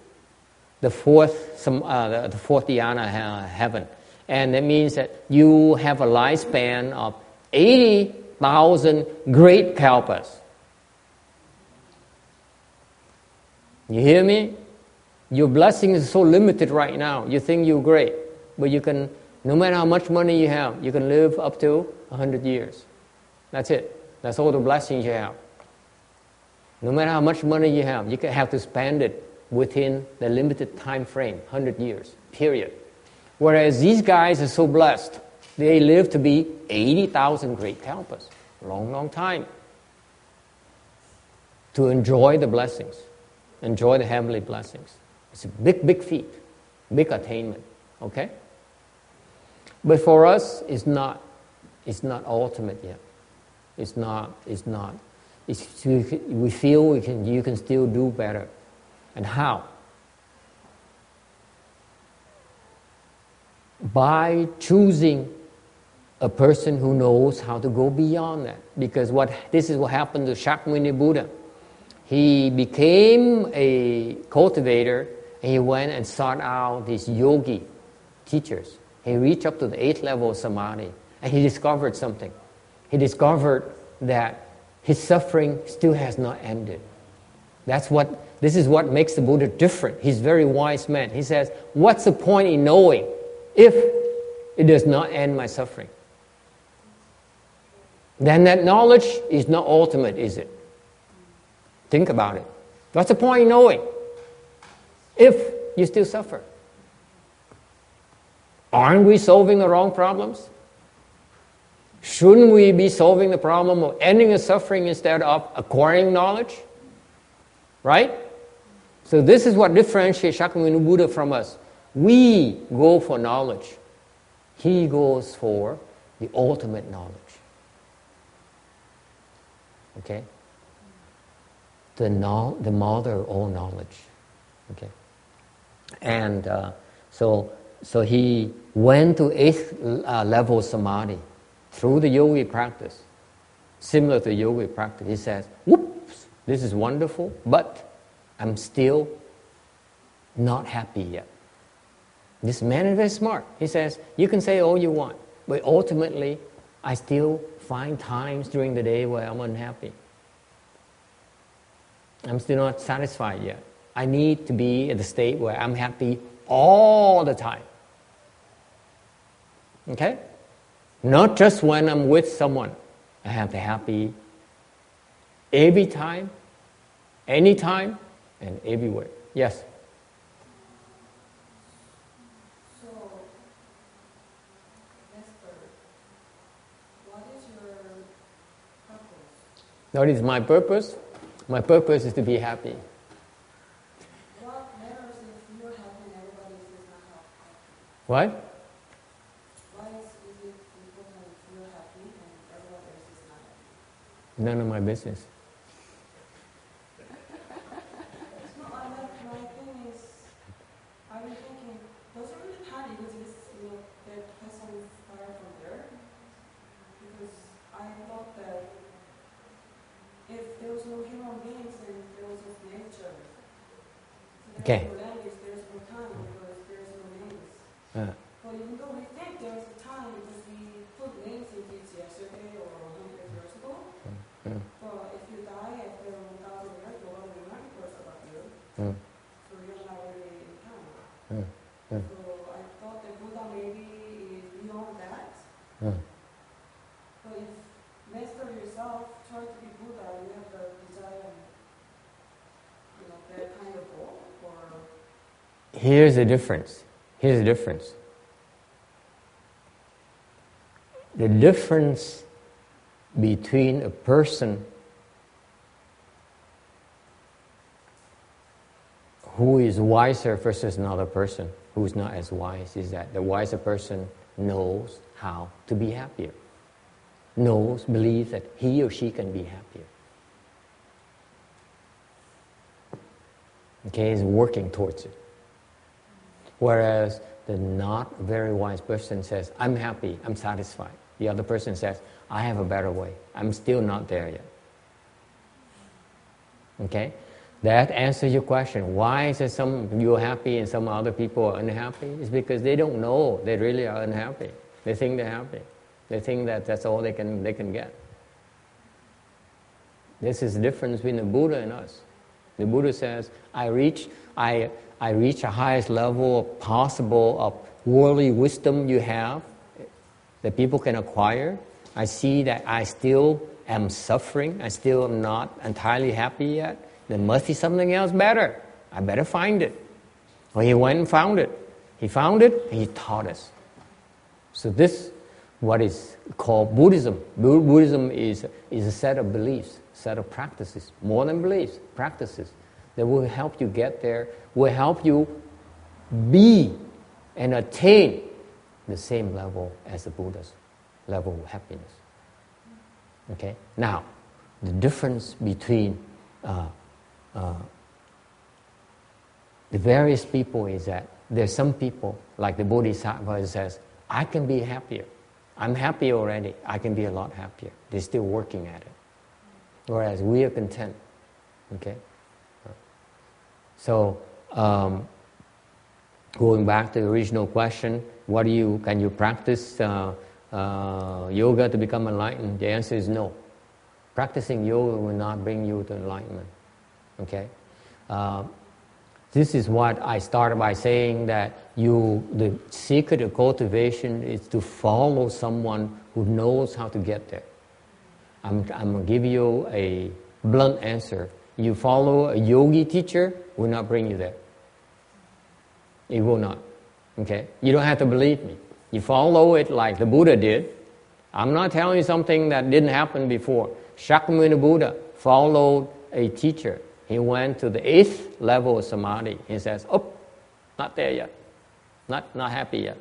the fourth dhyana heaven. And that means that you have a lifespan of 80,000 great kalpas. You hear me? Your blessing is so limited right now. You think you're great, but you can, no matter how much money you have, you can live up to 100 years. That's it. That's all the blessings you have. No matter how much money you have to spend it within the limited time frame, 100 years, period. Whereas these guys are so blessed, they live to be 80,000 great kalpas, long, long time, to enjoy the blessings, enjoy the heavenly blessings. It's a big, big feat, big attainment, okay? But for us, it's not ultimate yet. We feel you can still do better. And how? By choosing a person who knows how to go beyond that. Because this is what happened to Shakyamuni Buddha. He became a cultivator, and he went and sought out these yogi teachers. He reached up to the 8th level of samadhi, and he discovered something. He discovered that his suffering still has not ended. This is what makes the Buddha different. He's a very wise man. He says, what's the point in knowing if it does not end my suffering? Then that knowledge is not ultimate, is it? Think about it. What's the point in knowing if you still suffer? Aren't we solving the wrong problems? Shouldn't we be solving the problem of ending the suffering instead of acquiring knowledge? Right? So this is what differentiates Shakyamuni Buddha from us. We go for knowledge. He goes for the ultimate knowledge. Okay? The mother of all knowledge. Okay? And so he went to 8th level samadhi through the yogic practice. Similar to yogic practice. He says, whoops, this is wonderful, but I'm still not happy yet. This man is very smart. He says, you can say all you want, but ultimately, I still find times during the day where I'm unhappy. I'm still not satisfied yet. I need to be at the state where I'm happy all the time. Okay? Not just when I'm with someone. I have to be happy every time, anytime, and everywhere. Yes? So, Nestor, what is your purpose? What is my purpose? My purpose is to be happy. What matters if you're happy and everybody is not happy? What? Why is it important if you're happy and everyone else is not happy? None of my business. No, my thing is, I've been thinking, does it really matter because that person started from there? Because I thought that if there was no human beings, then there was just nature. So Okay. there's no language, there's no time because there's no names. But even though we think there's a time because we put names in it yesterday or 100 years ago, but if you die after 1,000 years, nobody remembers about you. So you're not really in time. So I thought that Buddha maybe is beyond that. But if Master yourself try to be Buddha, you have the desire, that kind of goal, or Here's the difference. Here's the difference. The difference between a person who is wiser versus another person who is not as wise is that the wiser person knows how to be happier. Knows, believes that he or she can be happier. Okay, is working towards it. Whereas the not very wise person says, I'm happy, I'm satisfied. The other person says, I have a better way. I'm still not there yet. Okay? That answers your question. Why is it some you're happy and some other people are unhappy? It's because they don't know they really are unhappy. They think they're happy. They think that that's all they can get. This is the difference between the Buddha and us. The Buddha says, I reach the highest level possible of worldly wisdom you have, that people can acquire. I see that I still am suffering. I still am not entirely happy yet. There must be something else better. I better find it. Well, he went and found it. He found it, and he taught us. So this, what is called Buddhism. Buddhism is a set of beliefs, set of practices, more than beliefs, practices that will help you get there, will help you be and attain the same level as the Buddha's level of happiness. Okay? Now, the difference between the various people is that there's some people, like the Bodhisattva says, I can be happier. I'm happy already. I can be a lot happier. They're still working at it. Whereas we are content. Okay? So, going back to the original question, can you practice yoga to become enlightened? The answer is no. Practicing yoga will not bring you to enlightenment. Okay? This is what I started by saying, that the secret of cultivation is to follow someone who knows how to get there. I'm going to give you a blunt answer. You follow a yogi teacher, will not bring you there. It will not. Okay? You don't have to believe me. You follow it like the Buddha did. I'm not telling you something that didn't happen before. Shakyamuni Buddha followed a teacher. He went to the 8th level of samadhi. He says, not there yet. Not happy yet.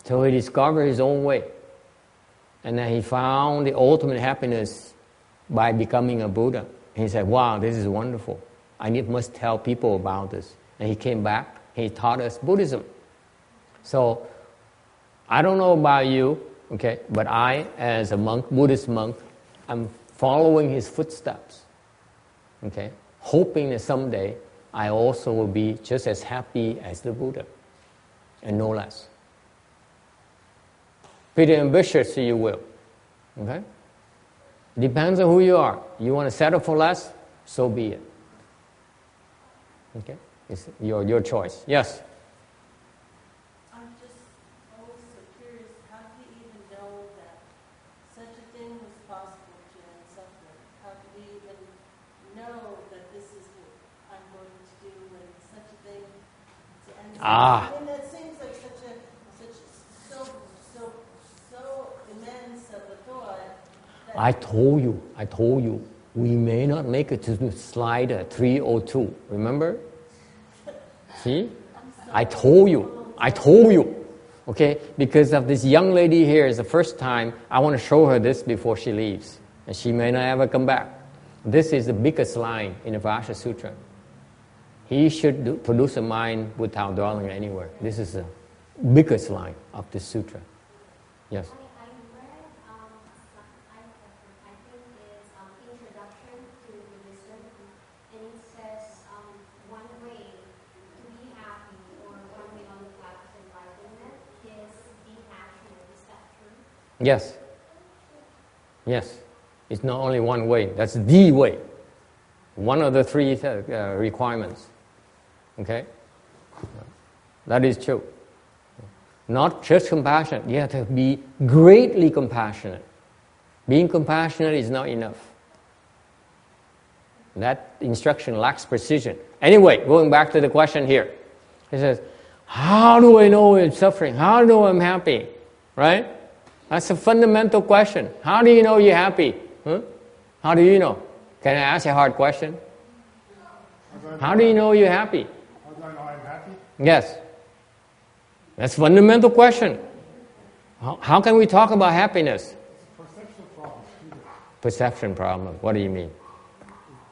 So he discovered his own way. And then he found the ultimate happiness by becoming a Buddha. He said, wow, this is wonderful. Must tell people about this. And he came back. He taught us Buddhism. So, I don't know about you, okay, but I, as a monk, Buddhist monk, I'm following his footsteps, okay, hoping that someday I also will be just as happy as the Buddha, and no less. Pretty ambitious you will. Okay? Depends on who you are. You want to settle for less? So be it. Okay? It's your choice. Yes? I'm just always so curious, how do you even know that such a thing was possible to end suffering? How do we even know that this is what I'm going to do when such a thing to end suffering? I mean, that seems like so immense of a thought. I told you, we may not make it to slide 302. Remember? See? I told you. Okay? Because of this young lady here is the first time I want to show her this before she leaves. And she may not ever come back. This is the biggest line in the Vajra Sutra. He should produce a mind without dwelling anywhere. This is the biggest line of the sutra. Yes? I read, I think it's Introduction to the Wisdom, and it says one way to be happy or one way on the path of enlightenment is being passionate. Is that true? Yes. Yes. It's not only one way, that's the way. One of the three requirements. Okay? That is true. Not just compassionate, you have to be greatly compassionate. Being compassionate is not enough. That instruction lacks precision. Anyway, going back to the question here. It says, how do I know I'm suffering? How do I know I'm happy? Right? That's a fundamental question. How do you know you're happy? Huh? How do you know? Can I ask you a hard question? How do you know you're happy? How do I know I'm happy? Yes. That's a fundamental question. How can we talk about happiness? It's a perception problem. Perception problem. What do you mean?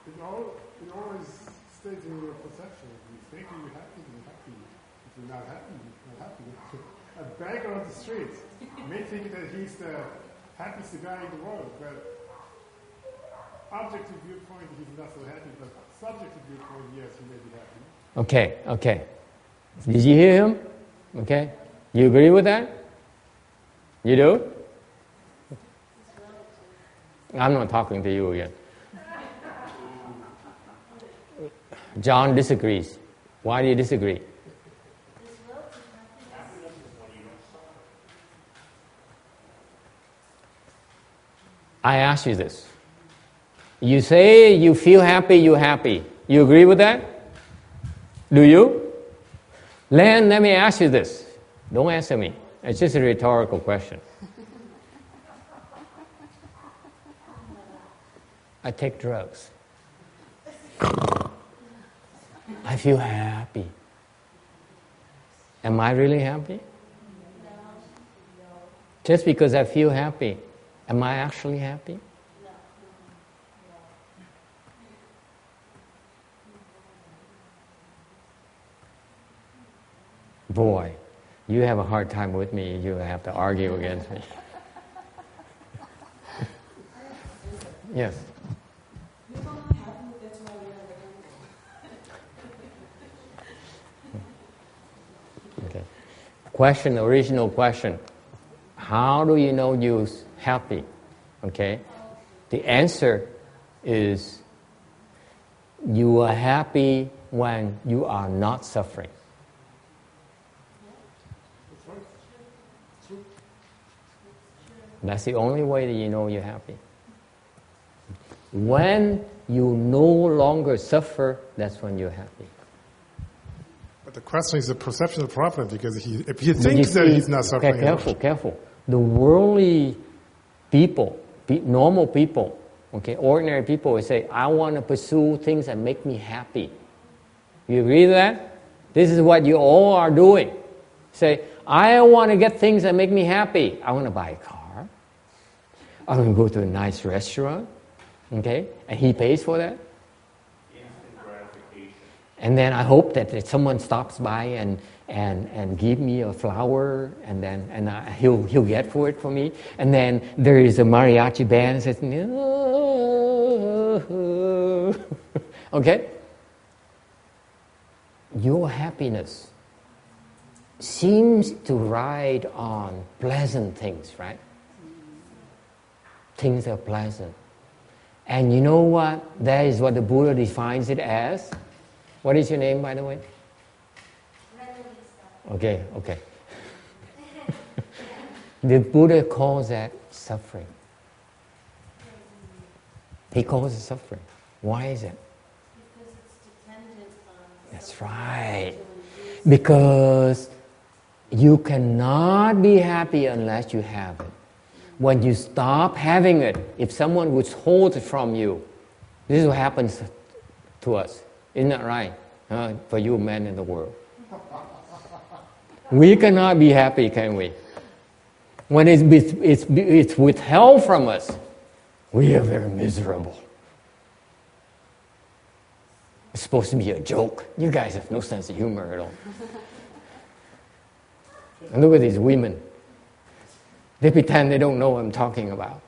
It always stays in your perception. If you think you're happy, you're happy. If you're not happy, you're not happy. A beggar on the street may think that he's the happiest guy in the world, but objective viewpoint, he's not so happy, but subjective viewpoint, yes, he may be happy. Okay. Did you hear him? Okay. You agree with that? You do? I'm not talking to you again. John disagrees. Why do you disagree? I ask you this. You say you feel happy, you're happy. You agree with that? Do you? Len, let me ask you this. Don't answer me. It's just a rhetorical question. I take drugs. I feel happy. Am I really happy? Just because I feel happy, am I actually happy? Boy, you have a hard time with me. You have to argue against me. Yes. We're not happy, that's why we have a Okay. Question, original question. How do you know you're happy? Okay. The answer is you are happy when you are not suffering. That's the only way that you know you're happy. When you no longer suffer, that's when you're happy. But the question is the perception problem, because if he thinks that he's not suffering... Okay, careful. The worldly people, normal people, okay, ordinary people will say, I want to pursue things that make me happy. You agree with that? This is what you all are doing. Say, I want to get things that make me happy. I want to buy a car. I want to go to a nice restaurant. Okay? And he pays for that. Instant gratification. And then I hope that someone stops by and give me a flower, and then he'll get for it for me. And then there is a mariachi band that says, no. Okay? your happiness seems to ride on pleasant things, right? Things are pleasant. And you know what? That is what the Buddha defines it as. What is your name, by the way? Okay. The Buddha calls that suffering. He calls it suffering. Why is it? Because it's dependent on... That's right. Because you cannot be happy unless you have it. When you stop having it, if someone withholds it from you, this is what happens to us. Isn't that right? For you men in the world. We cannot be happy, can we? When it's withheld from us, we are very miserable. It's supposed to be a joke. You guys have no sense of humor at all. And look at these women. They pretend they don't know what I'm talking about.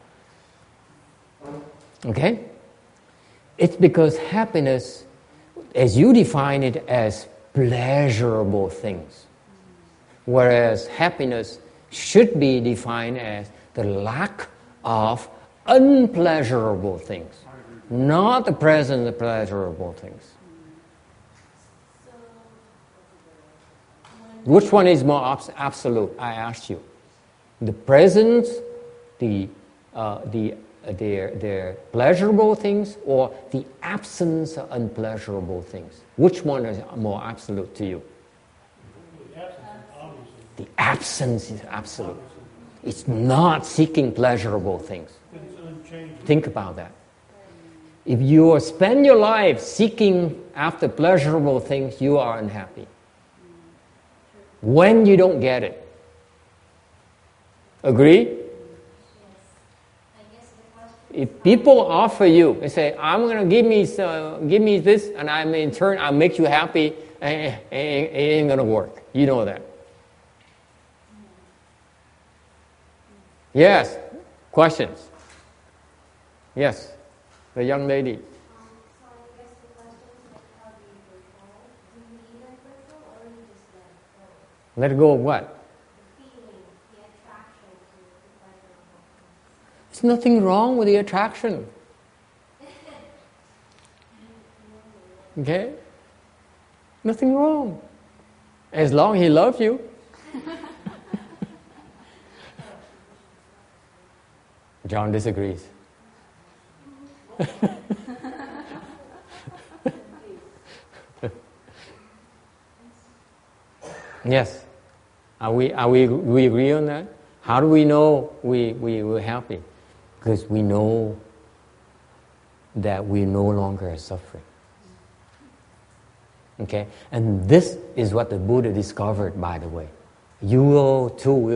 Okay? It's because happiness, as you define it, as pleasurable things. Whereas happiness should be defined as the lack of unpleasurable things, not the presence of pleasurable things. Which one is more absolute? I asked you. The presence, their pleasurable things, or the absence of unpleasurable things? Which one is more absolute to you? The absence is absolute. It's not seeking pleasurable things. Think about that. If you spend your life seeking after pleasurable things, you are unhappy. When you don't get it. Agree? If people offer you, they say, I'm going to give me this, and in turn I'll make you happy, it ain't going to work. You know that. Yes. Questions? Yes. The young lady. So I guess the question is like, how do you control? Do you let go or you just let go? Let go of what? The feeling, the attraction to the pleasure. There's nothing wrong with the attraction. Okay? Nothing wrong. As long as he loves you. John disagrees. Yes. We agree on that? How do we know we're happy? Because we know that we no longer are suffering. Okay? And this is what the Buddha discovered, by the way. You will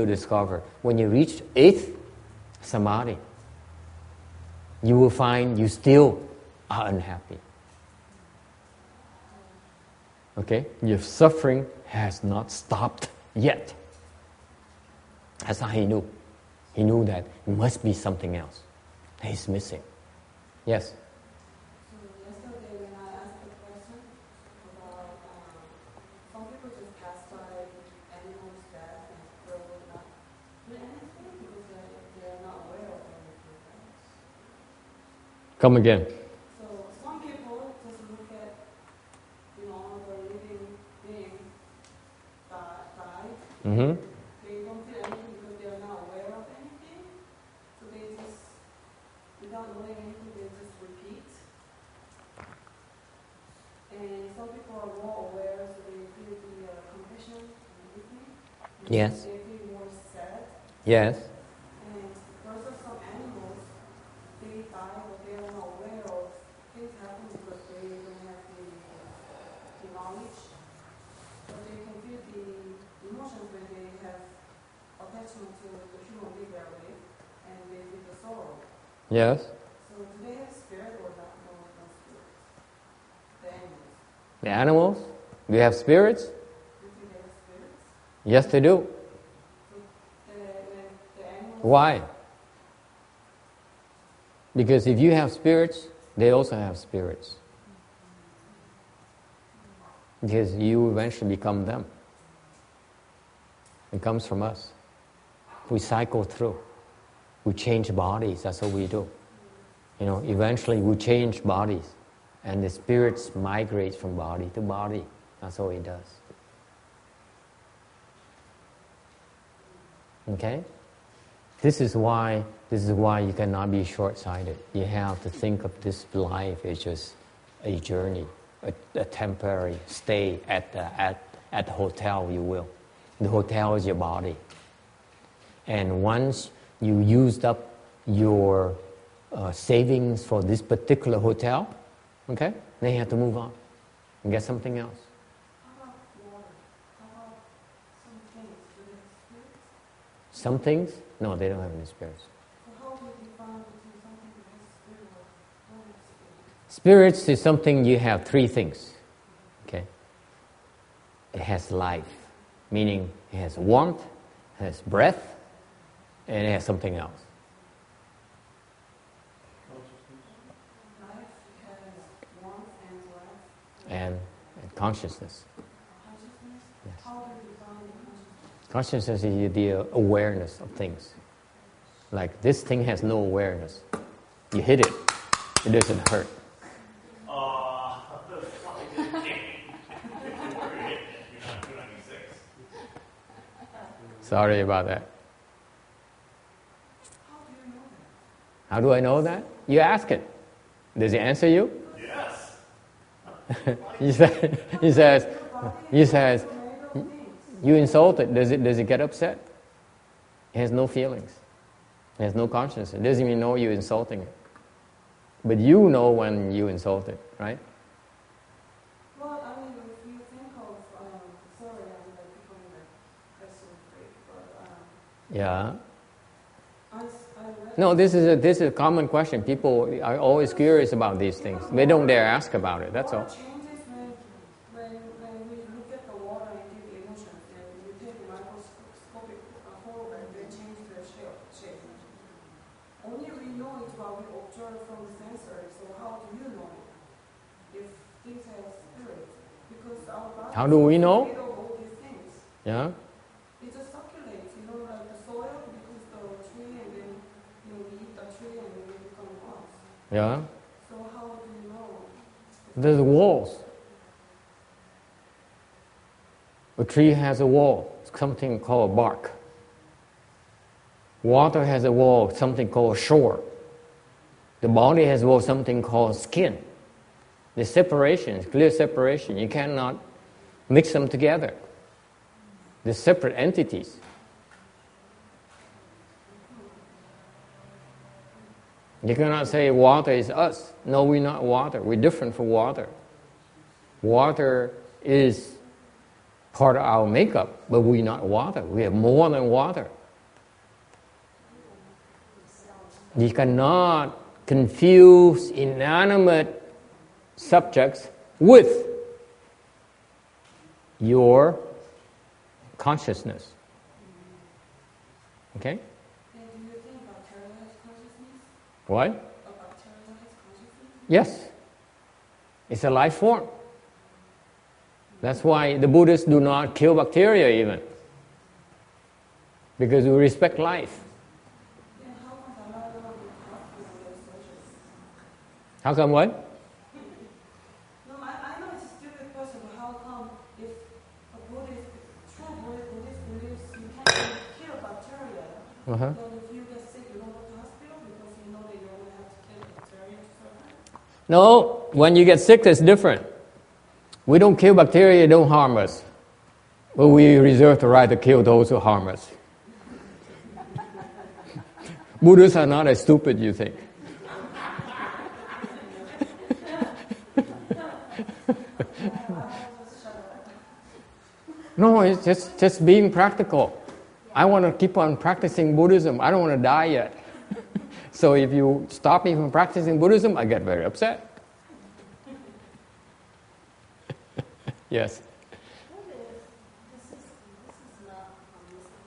discover. When you reach 8th Samadhi, you will find you still are unhappy. Okay? Your suffering has not stopped yet. That's how he knew. He knew that it must be something else that he's missing. Yes? So yesterday when I asked the question about some people just pass by animals' death and throw it up. Do anything because they're not aware of anything else. Come again. So some people just look at, the living being die. Mm-hmm. They don't feel anything because they are not aware of anything. So they just, without knowing anything, they just repeat. And some people are more aware, so they feel the compassion and everything. Yes. They feel more sad. Yes. And because of some animals, they die, but they are not aware of things happen because they don't have the knowledge. But they can feel the emotions when they have attachment to the human being they are with, and they feel the sorrow. Yes. So do they have spirit or not? No spirit. The animals. The animals? Do you have spirits? Do you think they have spirits? Yes, they do. So the animals. Why? Because if you have spirits, they also have spirits. Because you eventually become them. It comes from us. We cycle through. We change bodies, that's what we do. Eventually we change bodies. And the spirits migrate from body to body. That's all it does. Okay? This is why you cannot be short-sighted. You have to think of this life as just a journey, a temporary stay at the hotel, you will. The hotel is your body. And once you used up your savings for this particular hotel, okay, then you have to move on and get something else. How about water? How about some things? Do they have spirits? Some things? No, they don't have any spirits. So how do you define between something that has spirit or don't have spirit? Spirits is something you have three things. Okay? It has life, meaning it has warmth, it has breath, and it has something else. Life has warmth and breath. And consciousness. Consciousness? Yes. How do you define consciousness? Consciousness is the awareness of things. Like this thing has no awareness. You hit it, it doesn't hurt. The slide is game. You're not 296. Sorry about that. How do you know that? How do I know that? You ask it. Does it answer you? Yes. he says, you insult it. Does it get upset? It has no feelings. It has no conscience. It doesn't even know you're insulting it. But you know when you insult it, right? Well, I mean, if you think of, sorry, I'm like becoming like question freak, but Yeah. I read No, this is a common question. People are always curious about these things. They don't dare ask about it. That's all. water changes when we look at the water and give the emotions, and we take a microscopic photo and they change their shape. Only we know it while we observe from the sensory. So how do you know if things have spirit? Because our body How do we know? is made of all these things. Yeah. It just circulates, like the soil becomes the tree, and then we eat the tree and we become us. Yeah. So how do you know? There's walls. A tree has a wall, something called bark. Water has a wall, something called shore. The body has a wall, something called skin. The separation, clear separation. You cannot mix them together. They're separate entities. You cannot say water is us. No, we're not water. We're different from water. Water is part of our makeup, but we're not water. We are more than water. You cannot confuse inanimate subjects with your consciousness. Okay? And do you think bacteria has consciousness? What? A bacteria has consciousness? Yes. It's a life form. That's why the Buddhists do not kill bacteria even. Because we respect life. Then how come the Dalai Lama would have to be socialist? How come what? No, I know it's a stupid question, but how come if a Buddhist, true Buddhist believes you can't kill bacteria, Uh-huh. then if you get sick, you don't go to hospital because you know that you're going to have to kill bacteria to survive? No, when you get sick, it's different. We don't kill bacteria, they don't harm us. But we reserve the right to kill those who harm us. Buddhists are not as stupid, you think. No, it's just being practical. I want to keep on practicing Buddhism. I don't want to die yet. So if you stop me from practicing Buddhism, I get very upset. Yes.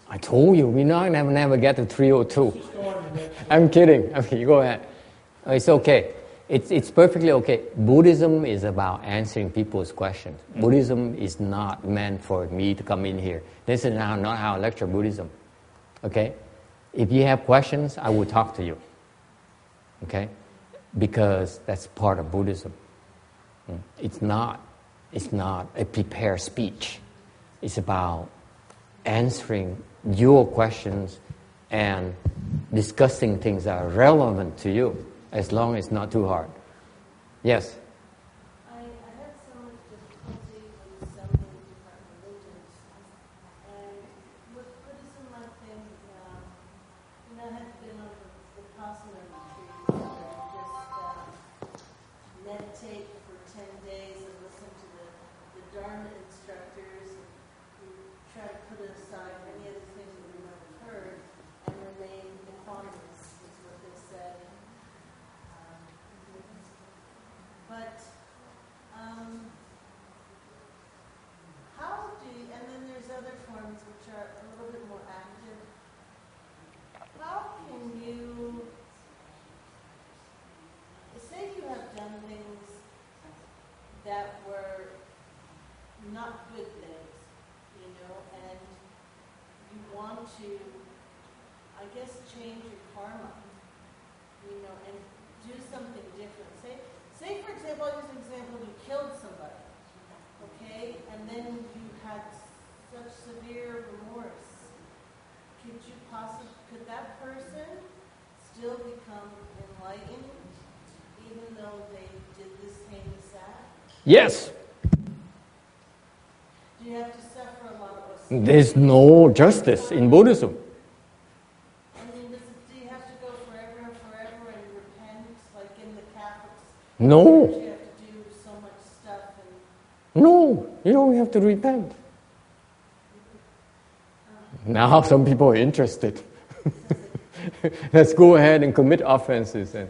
I told you, we're not going to never get to 302. I'm kidding. Okay, you go ahead. It's okay. It's perfectly okay. Buddhism is about answering people's questions. Buddhism is not meant for me to come in here. This is not how I lecture Buddhism. Okay? If you have questions, I will talk to you. Okay? Because that's part of Buddhism. It's not a prepared speech. It's about answering your questions and discussing things that are relevant to you, as long as it's not too hard. Yes? I had so much difficulty with some of the different religions. And with Buddhism, I think, I had been on the Vipassana retreat and just meditate for 10 days and listen to the Dharma instructors and try to put aside any of the things that we might have heard and remain equanimous, is what they said. But how do you, and then there's other forms which are a little bit more active. How can you, say you have done things that were not good things, and you want to, I guess, change your karma, and do something different. Say, for example, I'll use an example, you killed somebody, okay, and then you had such severe remorse. Could that person still become enlightened, even though they did this heinous act? Yes. Do you have to suffer a lot of There's no justice in Buddhism. Do you have to go forever and repent, like in the Catholics? No. You have to do so much stuff. No, you don't have to repent. Now some people are interested. Let's go ahead and commit offenses. And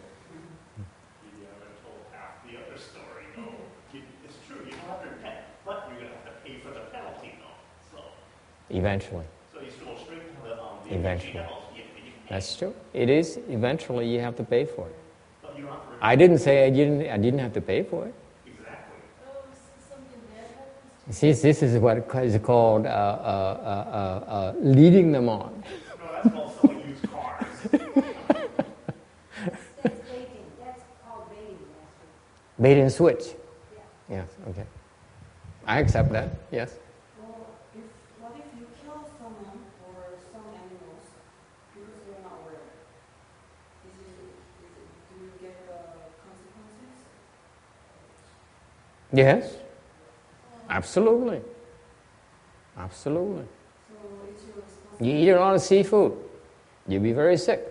You haven't told half the other story, though. It's true, you don't have to repent, but you're going to have to pay for the penalty, though. So eventually. So you should go straight to the Eventually. penalty. That's true. It is. Eventually, you have to pay for it. But you don't have to repent. I didn't say I didn't have to pay for it. Exactly. Oh, something bad happens? See, this is what is called leading them on. No, that's called selling used cars. That's baiting. That's called baiting, master. Bait and switch. Yes. Okay. I accept that. Yes. Well, what if you kill someone or some animals because you're not aware? Do you get the consequences? Yes. Absolutely. Absolutely. So it's your responsibility. You eat a lot of seafood, you'll be very sick.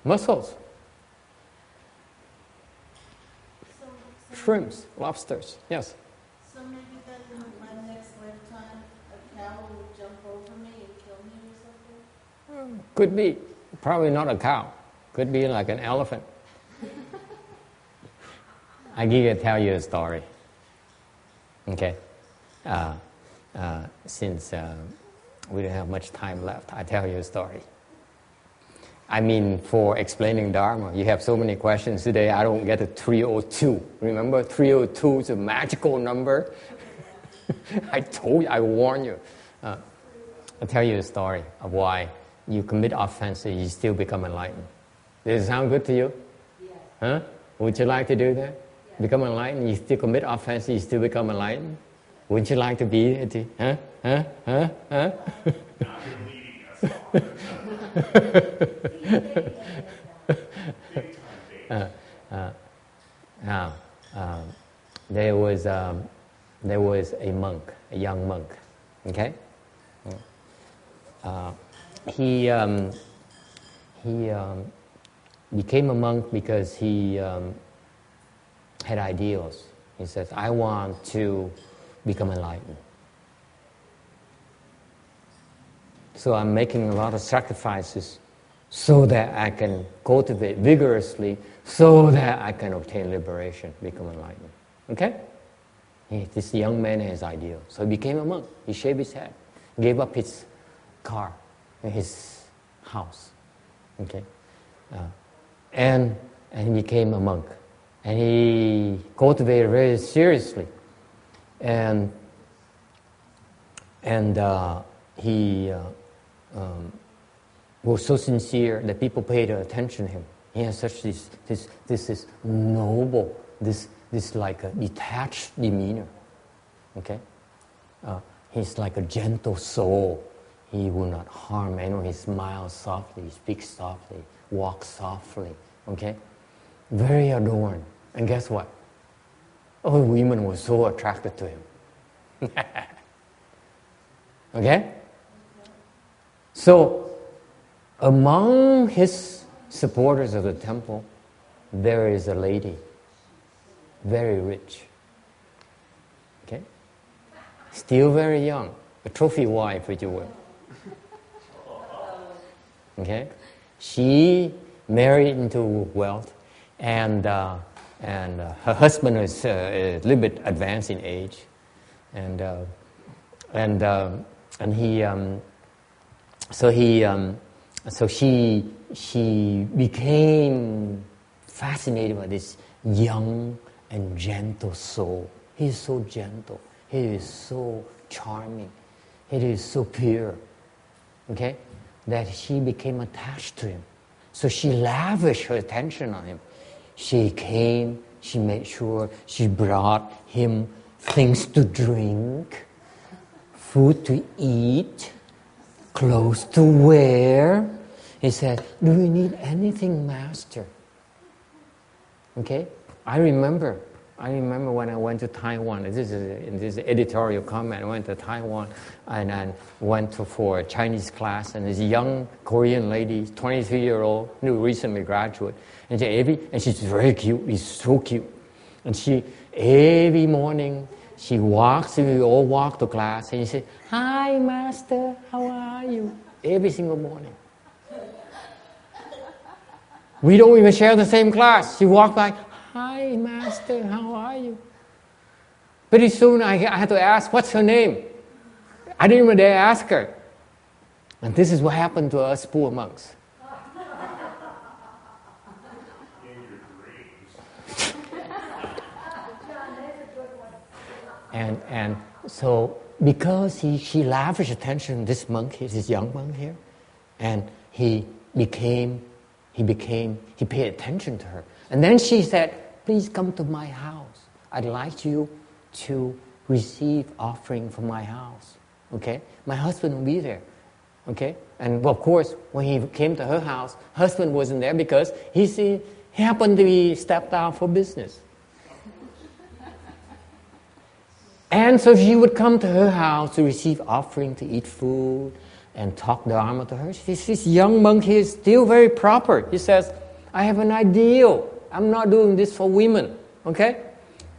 Mussels, shrimps, lobsters. Yes. So maybe then in my next lifetime, a cow will jump over me and kill me or something? Could be. Probably not a cow. Could be like an elephant. I can tell you a story. Okay. Since we don't have much time left, I tell you a story. I mean, for explaining Dharma, you have so many questions today, I don't get to 302. Remember, 302 is a magical number. I told you, I warned you. I'll tell you a story of why you commit offenses, you still become enlightened. Does it sound good to you? Yes. Huh? Would you like to do that? Yes. Become enlightened, you still commit offenses, you still become enlightened? Wouldn't you like to be it? Huh? Huh? Huh? Huh? Now you're leading us on. Now, there was a monk, a young monk. Okay, he became a monk because he had ideals. He says, "I want to become enlightened. So I'm making a lot of sacrifices so that I can cultivate vigorously, so that I can obtain liberation, become enlightened." Okay? This young man has ideal. So he became a monk. He shaved his head, gave up his car, his house, Okay, and he became a monk, and he cultivated very seriously, and he was so sincere that people paid attention to him. He has such this noble, this like a detached demeanor. Okay, he's like a gentle soul. He will not harm anyone. He smiles softly, he speaks softly, walks softly. Okay, very adorned. And guess what? All women were so attracted to him. Okay? So, among his supporters of the temple, there is a lady, very rich. Okay? Still very young, a trophy wife, if you will. Okay? She married into wealth, and her husband is a little bit advanced in age, and she became fascinated by this young and gentle soul. He is so gentle. He is so charming. He is so pure. Okay, that she became attached to him. So she lavished her attention on him. She came. She made sure she brought him things to drink, food to eat, clothes to wear. He said, "Do you need anything, Master?" Okay? I remember when I went to Taiwan. This is editorial comment. I went to Taiwan and went for a Chinese class, and this young Korean lady, 23-year-old, recently graduate, and she's very cute. She's so cute, and she every morning she walks. We all walk to class, and she says, "Hi, Master. How are you?" Every single morning. We don't even share the same class. She walked by, "Hi, Master, how are you?" Pretty soon I had to ask, "What's her name?" I didn't even dare ask her. And this is what happened to us poor monks. And so because she lavished attention, this monk, this young monk here, and he paid attention to her. And then she said, "Please come to my house. I'd like you to receive offering from my house." Okay? My husband will be there. Okay? And of course, when he came to her house, husband wasn't there because he happened to be stepped out for business. And so she would come to her house to receive offering, to eat food, and talk Dharma to her. This young monk here is still very proper. He says, "I have an ideal. I'm not doing this for women." Okay?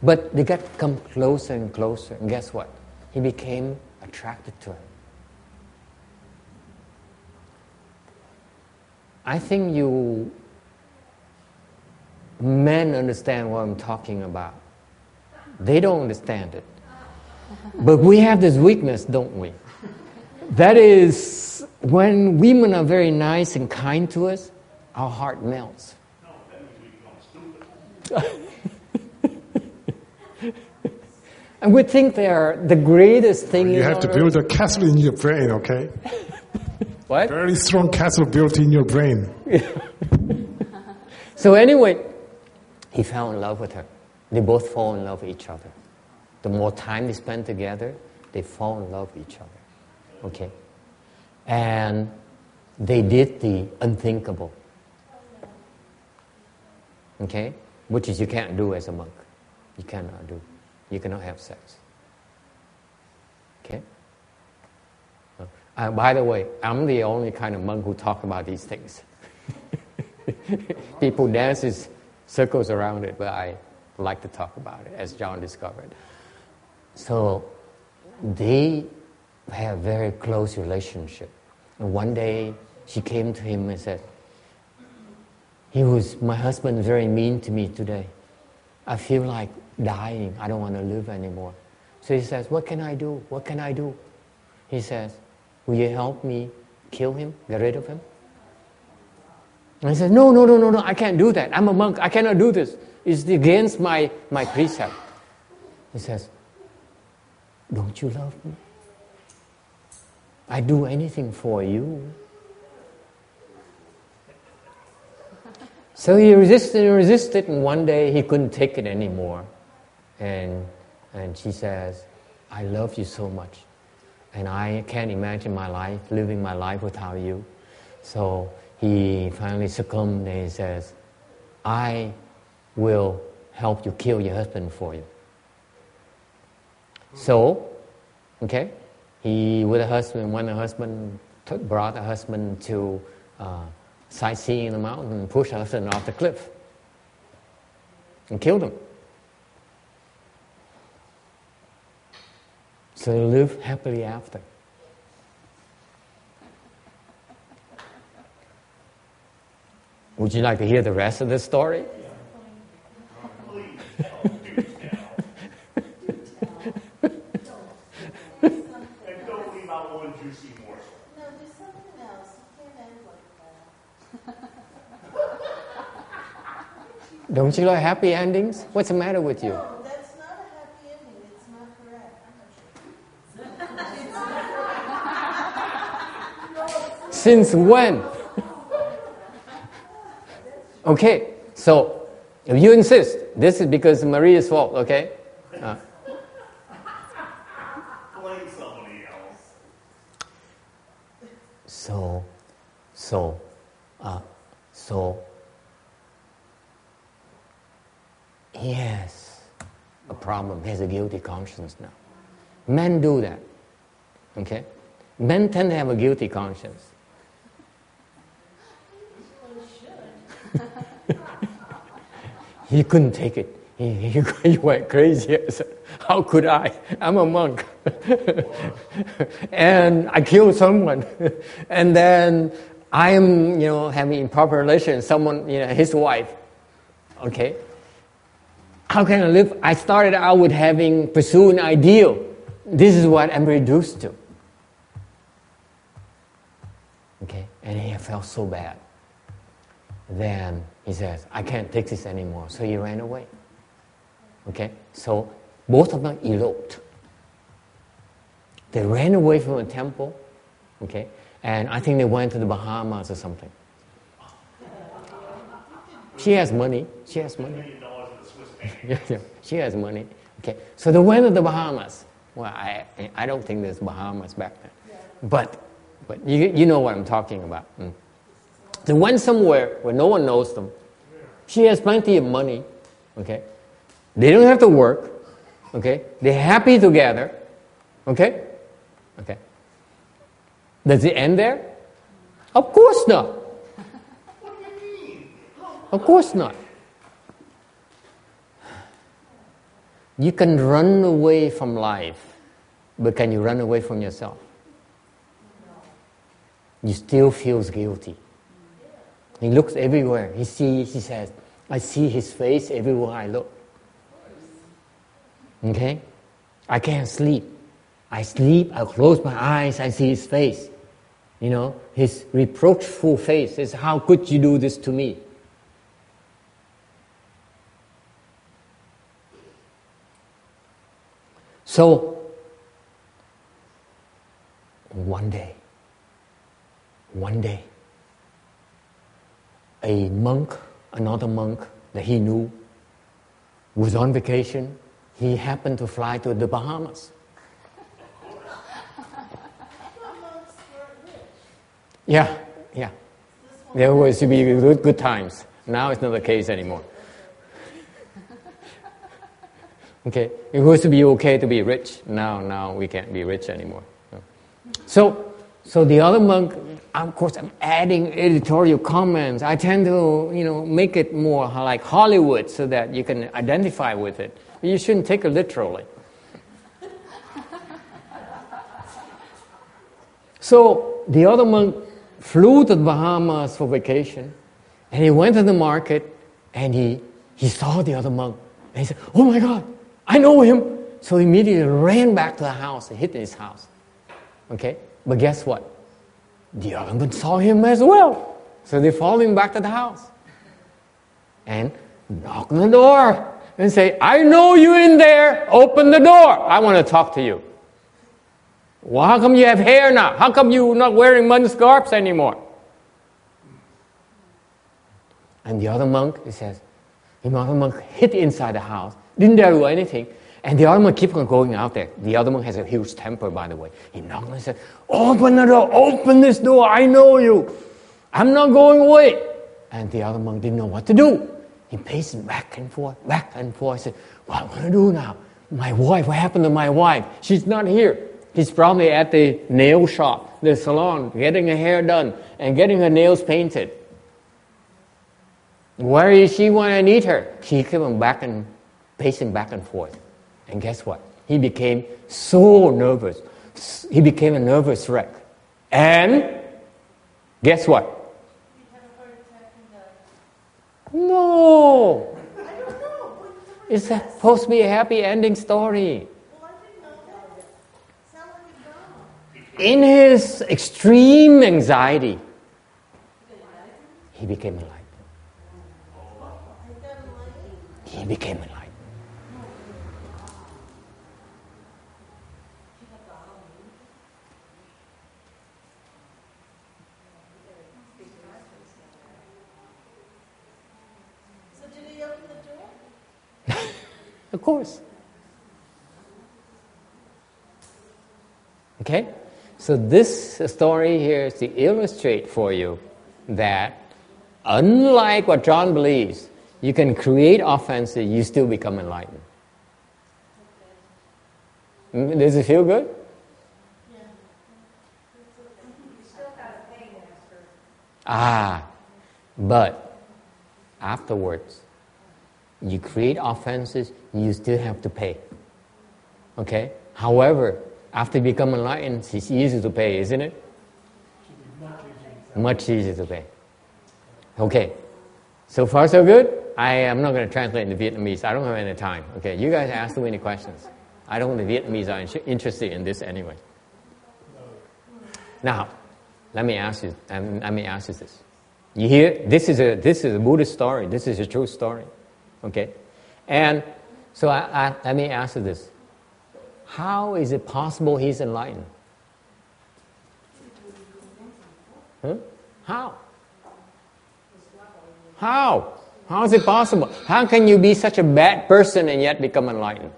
But they got come closer and closer. And guess what? He became attracted to her. I think you men understand what I'm talking about. They don't understand it. But we have this weakness, don't we? That is, when women are very nice and kind to us, our heart melts. No, that means we become stupid. And we think they are the greatest thing You have to build a castle in your brain, okay? What? Very strong castle built in your brain. So anyway, he fell in love with her. They both fall in love with each other. The more time they spend together, they fall in love with each other. Okay? And they did the unthinkable. Okay? Which is you can't do as a monk. You cannot do. You cannot have sex. Okay? By the way, I'm the only kind of monk who talk about these things. People dance in circles around it, but I like to talk about it, as John discovered. So they have a very close relationship. And one day she came to him and said, "My husband is very mean to me today. I feel like dying. I don't want to live anymore." So he says, "What can I do? What can I do?" He says, "Will you help me kill him, get rid of him?" And I said, no, I can't do that. I'm a monk. I cannot do this. It's against my precept. He says, don't you love me? I do anything for you. So he resisted, and one day he couldn't take it anymore. And she says, I love you so much, and I can't imagine my life, living my life without you. So he finally succumbed, and he says, I will help you kill your husband for you. So, okay, he with a husband, when the husband brought the husband to sightseeing in the mountain, and pushed the husband off the cliff and killed him. So they lived happily after. Would you like to hear the rest of the story? And don't leave out one juicy morsel. No, there's something else. You can't end like that. Don't you like happy endings? What's the matter with you? No, that's not a happy ending. It's not correct. Since when? Okay, so if you insist, this is because Maria's fault, okay? Blame somebody else. So, he has a problem. He has a guilty conscience now. Men do that, okay? Men tend to have a guilty conscience. He couldn't take it. He went crazy. I said, how could I? I'm a monk. And I killed someone. And then I am, having improper relations with someone, his wife. Okay? How can I live? I started out with pursuing an ideal. This is what I'm reduced to. Okay? And he felt so bad. Then he says, I can't take this anymore. So he ran away. Okay? So both of them eloped. They ran away from a temple. Okay? And I think they went to the Bahamas or something. She has money. She has money. $1 million in the Swiss bank. Yeah, she has money. Okay, so they went to the Bahamas. Well, I don't think there's Bahamas back then. But you know what I'm talking about. They went somewhere where no one knows them. She has plenty of money. Okay, they don't have to work. Okay, they're happy together. Okay. Does it end there? Of course not. What do you mean? Of course not. You can run away from life, but can you run away from yourself? You still feel guilty. He looks everywhere. He says, I see his face everywhere I look. Okay? I can't sleep. I close my eyes, I see his face. His reproachful face is, how could you do this to me? So, one day, another monk that he knew, was on vacation. He happened to fly to the Bahamas. Yeah. There was to be good times. Now it's not the case anymore. Okay, it was to be okay to be rich. Now we can't be rich anymore. So the other monk, of course, I'm adding editorial comments. I tend to, make it more like Hollywood so that you can identify with it. But you shouldn't take it literally. So the other monk flew to the Bahamas for vacation, and he went to the market, and he saw the other monk, and he said, "Oh my God, I know him!" So he immediately ran back to the house and hid in his house. Okay, but guess what? The other monk saw him as well. So they're following back to the house. And knock on the door and say, I know you in there. Open the door. I want to talk to you. Well, how come you have hair now? How come you're not wearing mud scarves anymore? And the other monk, he says, the other monk hid inside the house, didn't dare do anything. And the other monk kept on going out there. The other monk has a huge temper, by the way. He knocked and said, open the door, open this door, I know you. I'm not going away. And the other monk didn't know what to do. He paced back and forth. He said, what am I going to do now? My wife, what happened to my wife? She's not here. She's probably at the nail shop, the salon, getting her hair done and getting her nails painted. Where is she when I need her? She kept on pacing back and forth. And guess what? He became so nervous. He became a nervous wreck. And guess what? He had a heart attack and died. No! I don't know. It's supposed to be a happy ending story. Well, I didn't know that. Sound like a drama. In his extreme anxiety, he became enlightened. He became enlightened. So did he open the door? Of course. Okay? So this story here is to illustrate for you that unlike what John believes, you can create offenses, you still become enlightened. Does it feel good? You still gotta pay, Master. But afterwards, you create offenses, you still have to pay. Okay? However, after you become enlightened, it's easy to pay, isn't it? Much easier to pay. Okay. So far, so good? I am not going to translate into Vietnamese. I don't have any time. Okay, you guys ask too many questions. I don't think the Vietnamese are interested in this anyway. Now, let me ask you this. You hear? This is a Buddhist story. This is a true story. Okay? And so let me ask you this. How is it possible he's enlightened? Huh? How? How? How is it possible? How can you be such a bad person and yet become enlightened?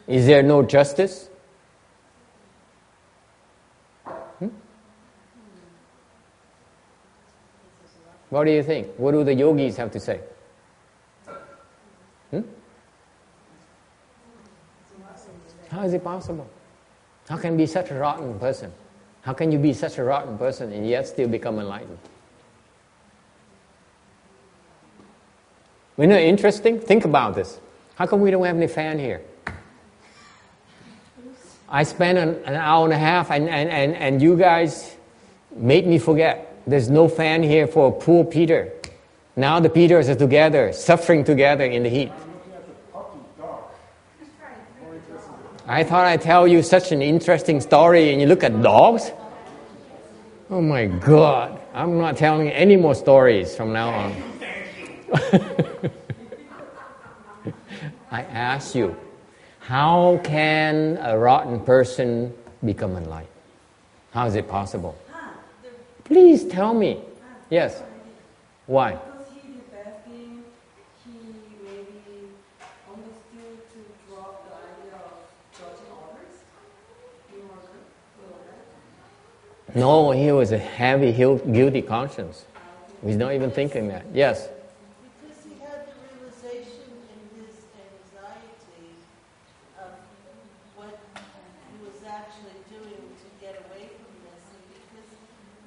Is there no justice? What do you think? What do the yogis have to say? How is it possible? How can you be such a rotten person? How can you be such a rotten person and yet still become enlightened? Isn't it interesting? Think about this. How come we don't have any fan here? I spent an hour and a half and you guys made me forget. There's no fan here for poor Peter. Now the Peters are together, suffering together in the heat. I thought I'd tell you such an interesting story and you look at dogs? Oh my God. I'm not telling any more stories from now on. I ask you, how can a rotten person become enlightened? How is it possible? Please tell me. Yes. Why? Because he did bad thing, he maybe understood to drop the idea of judging others. You want to No, he was a heavy, guilty conscience. He's not even thinking that. Yes. Because he had the realization in his anxiety of what he was actually doing to get away from this, and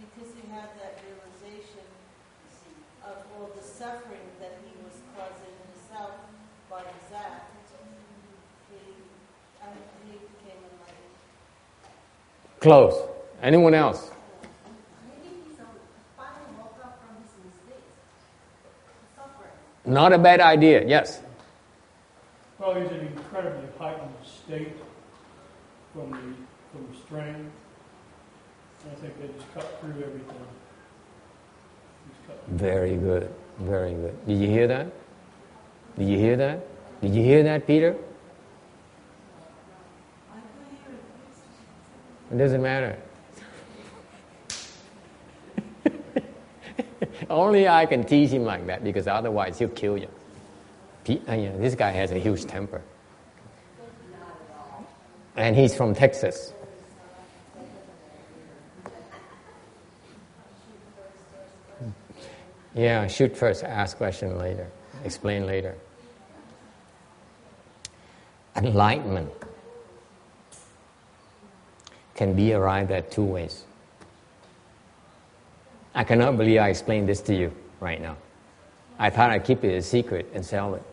because he had that realization of all the suffering that he was causing himself by his act, he became enlightened. Close. Anyone else? Maybe he's finally woke up from his mistakes. Suffering. Not a bad idea. Yes. Well, he's in an incredibly heightened state from the strain. I think they just cut through everything. Very good. Very good. Did you hear that? Did you hear that? Did you hear that, Peter? It doesn't matter. Only I can tease him like that because otherwise he'll kill you. This guy has a huge temper. And he's from Texas. Yeah, shoot first, ask question later, explain later. Enlightenment can be arrived at two ways. I cannot believe I explained this to you right now. I thought I'd keep it a secret and sell it.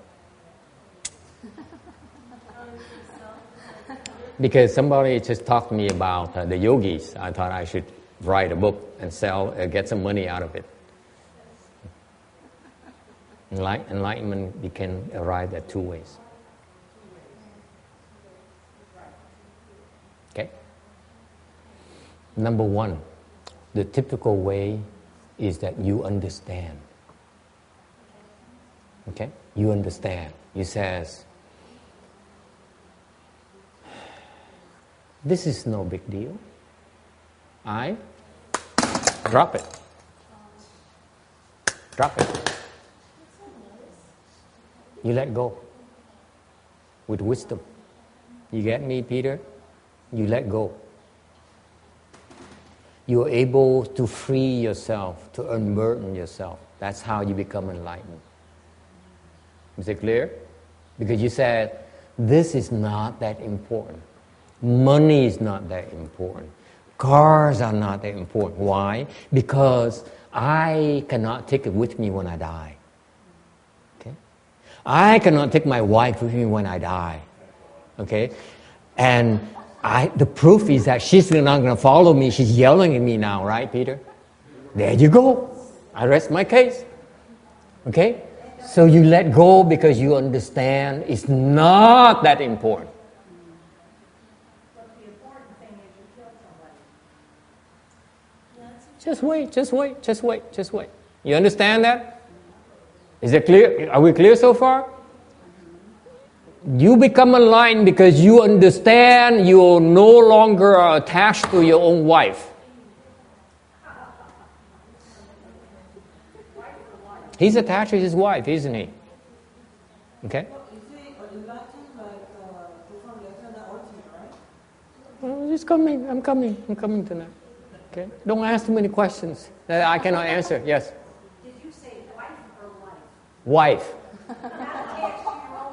Because somebody just talked to me about the yogis. I thought I should write a book and sell, get some money out of it. Enlightenment can arrive at two ways. Okay? Number one, the typical way is that you understand. Okay? You understand. You says, this is no big deal. I drop it. Drop it. You let go with wisdom. You get me, Peter? You let go. You're able to free yourself, to unburden yourself. That's how you become enlightened. Is it clear? Because you said, this is not that important. Money is not that important. Cars are not that important. Why? Because I cannot take it with me when I die. Okay? I cannot take my wife with me when I die. Okay? And the proof is that she's not going to follow me. She's yelling at me now, right, Peter? There you go. I rest my case. Okay? So you let go because you understand it's not that important. But the important thing is you kill somebody. Just wait, just wait, just wait, just wait. You understand that? Is it clear? Are we clear so far? You become enlightened because you understand you're no longer attached to your own wife. He's attached to his wife, isn't he? Okay? Just coming. I'm coming tonight. Okay? Don't ask too many questions that I cannot answer. Yes? Did you say wife or Wife. wife?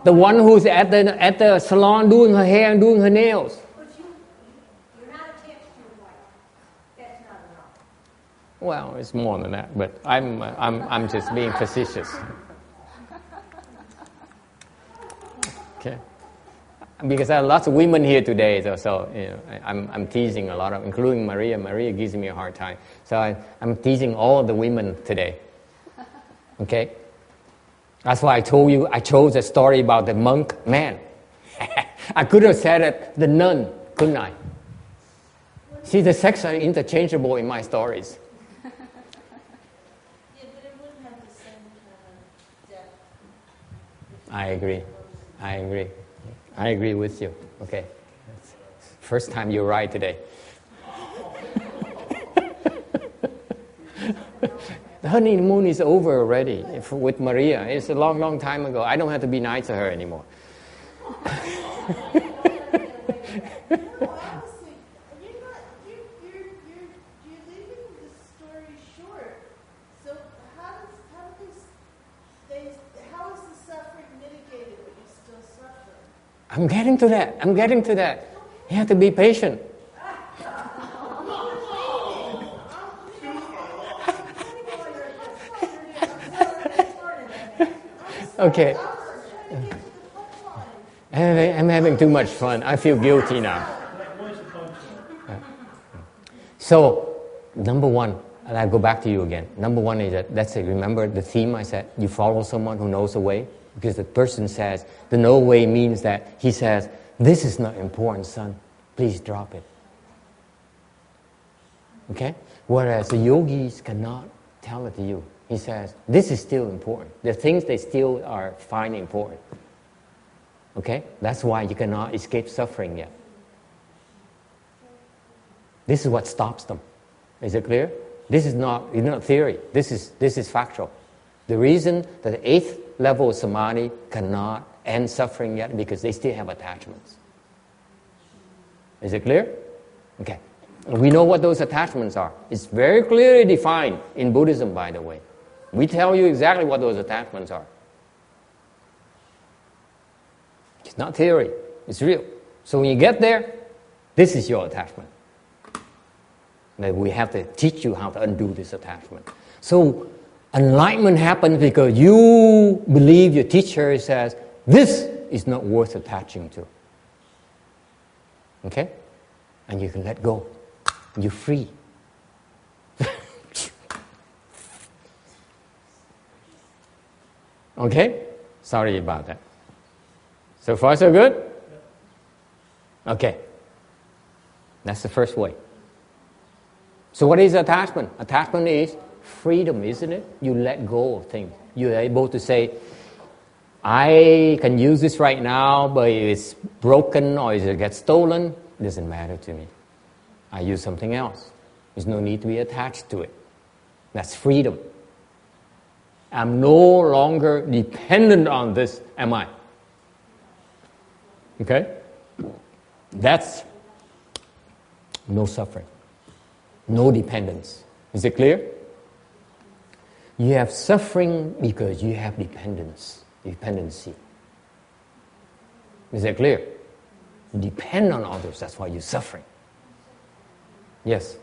The one who's at the salon doing her hair and doing her nails. But you're not attached to your wife. That's not enough. Well, it's more than that, but I'm just being facetious. Okay. Because there are lots of women here today, so you know, I'm teasing a lot of, including Maria. Maria gives me a hard time, so I'm teasing all of the women today. Okay. That's why I told you I chose a story about the monk man. I could have said it, the nun, couldn't I? See, the sex are interchangeable in my stories. Yeah, but it wouldn't have the same kind of depth. I agree with you. Okay. First time you're right today. The honeymoon is over already with Maria. It's a long, long time ago. I don't have to be nice to her anymore. No, honestly, you're leaving the story short. So how is the suffering mitigated but you're still suffering? I'm getting to that. You have to be patient. Okay. I'm having too much fun. I feel guilty now. So, number one, and I'll go back to you again. Number one is that's it. Remember the theme I said? You follow someone who knows the way? Because the person says, the no way means that he says, this is not important, son. Please drop it. Okay? Whereas the yogis cannot tell it to you. He says, this is still important. The things they still are find important. Okay? That's why you cannot escape suffering yet. This is what stops them. Is it clear? This is not theory. This is factual. The reason that the 8th level of samadhi cannot end suffering yet because they still have attachments. Is it clear? Okay. We know what those attachments are. It's very clearly defined in Buddhism, by the way. We tell you exactly what those attachments are. It's not theory. It's real. So when you get there, this is your attachment. That we have to teach you how to undo this attachment. So enlightenment happens because you believe your teacher says, this is not worth attaching to. Okay? And you can let go. You're free. Okay? Sorry about that. So far, so good? Okay. That's the first way. So what is attachment? Attachment is freedom, isn't it? You let go of things. You're able to say, I can use this right now, but if it's broken or if it gets stolen, it doesn't matter to me. I use something else. There's no need to be attached to it. That's freedom. I'm no longer dependent on this, am I? Okay? That's no suffering. No dependence. Is it clear? You have suffering because you have dependency. Is that clear? You depend on others, that's why you're suffering. Yes?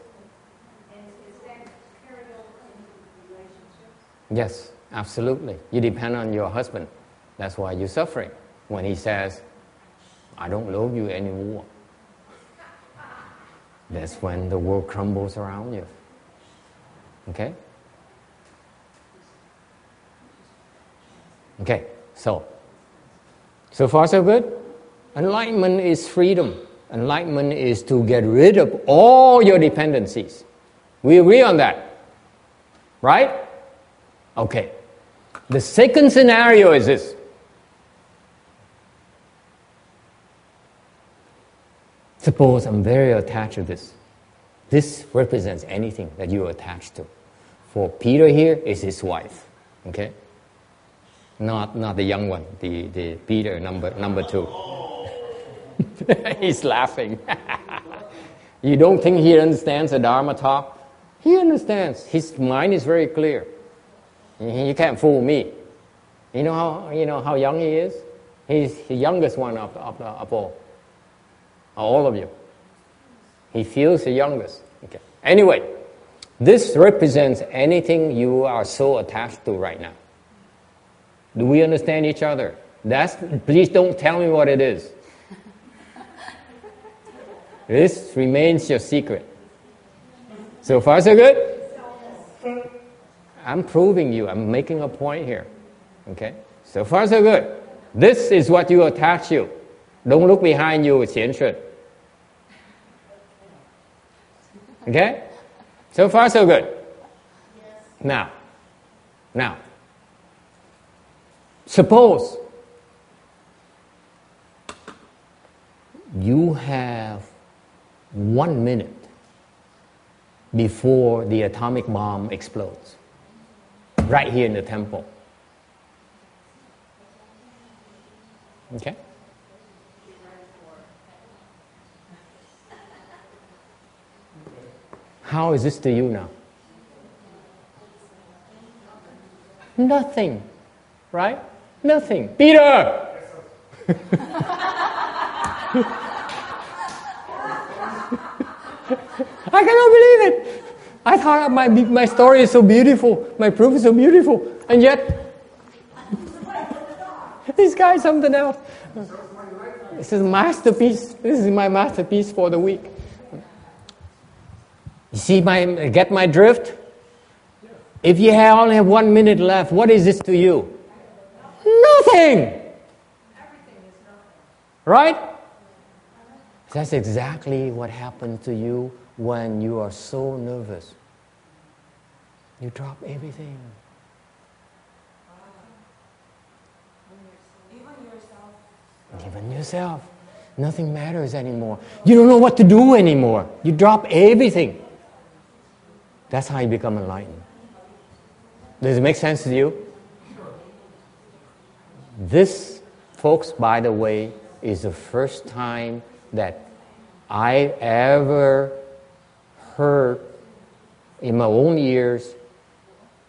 And is that carried over into relationships? Yes, absolutely. You depend on your husband. That's why you're suffering. When he says, I don't love you anymore. That's when the world crumbles around you. Okay? Okay, so far so good? Enlightenment is freedom. Enlightenment is to get rid of all your dependencies. We agree on that? Right? Okay. The second scenario is this. Suppose I'm very attached to this. This represents anything that you're attached to. For Peter here is his wife. Okay? Not the young one, the Peter number 2. He's laughing. You don't think he understands the Dharma talk? He understands. His mind is very clear. You can't fool me. You know how young he is? He's the youngest one of all of you. He feels the youngest. Okay. Anyway, this represents anything you are so attached to right now. Do we understand each other? Please don't tell me what it is. This remains your secret. So far, so good? I'm proving you. I'm making a point here. Okay? So far, so good. This is what you attach to. Don't look behind you, Xian Shun. Okay? So far, so good. Now, suppose you have 1 minute before the atomic bomb explodes, right here in the temple. Okay? How is this to you now? Nothing. Right? Nothing. Peter! I cannot believe it. I thought my story is so beautiful. My proof is so beautiful. And yet, this guy is something else. This is a masterpiece. This is my masterpiece for the week. You see get my drift? If you only have 1 minute left, what is this to you? Nothing! Everything is nothing. Right? That's exactly what happens to you when you are so nervous. You drop everything. Even yourself. Even yourself. Nothing matters anymore. You don't know what to do anymore. You drop everything. That's how you become enlightened. Does it make sense to you? This, folks, by the way, is the first time that I ever heard in my own ears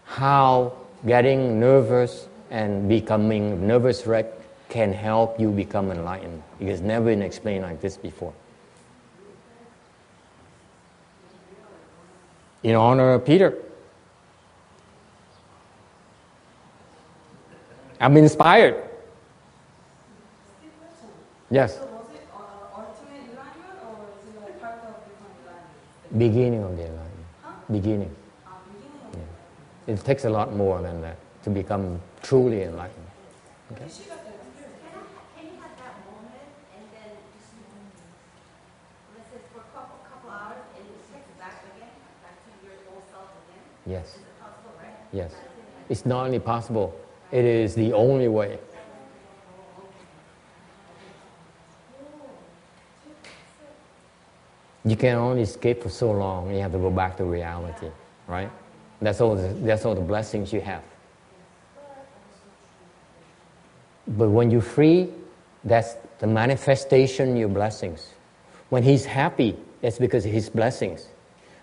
how getting nervous and becoming nervous wreck can help you become enlightened. It has never been explained like this before. In honor of Peter, I'm inspired. Yes. So was it ultimate enlightenment or is it like part of becoming enlightenment? Beginning of the enlightenment. Huh? Beginning. Beginning of Yeah. It takes a lot more than that to become truly enlightened. Okay? She got the experience. Can you have that moment and then just, let's say for a couple hours and just take it back again, back to your old self again? Yes. Is it possible, right? Yes. It's not only possible, it is the only way. You can only escape for so long. You have to go back to reality, right? That's all the blessings you have. But when you're free, that's the manifestation of your blessings. When he's happy, that's because of his blessings.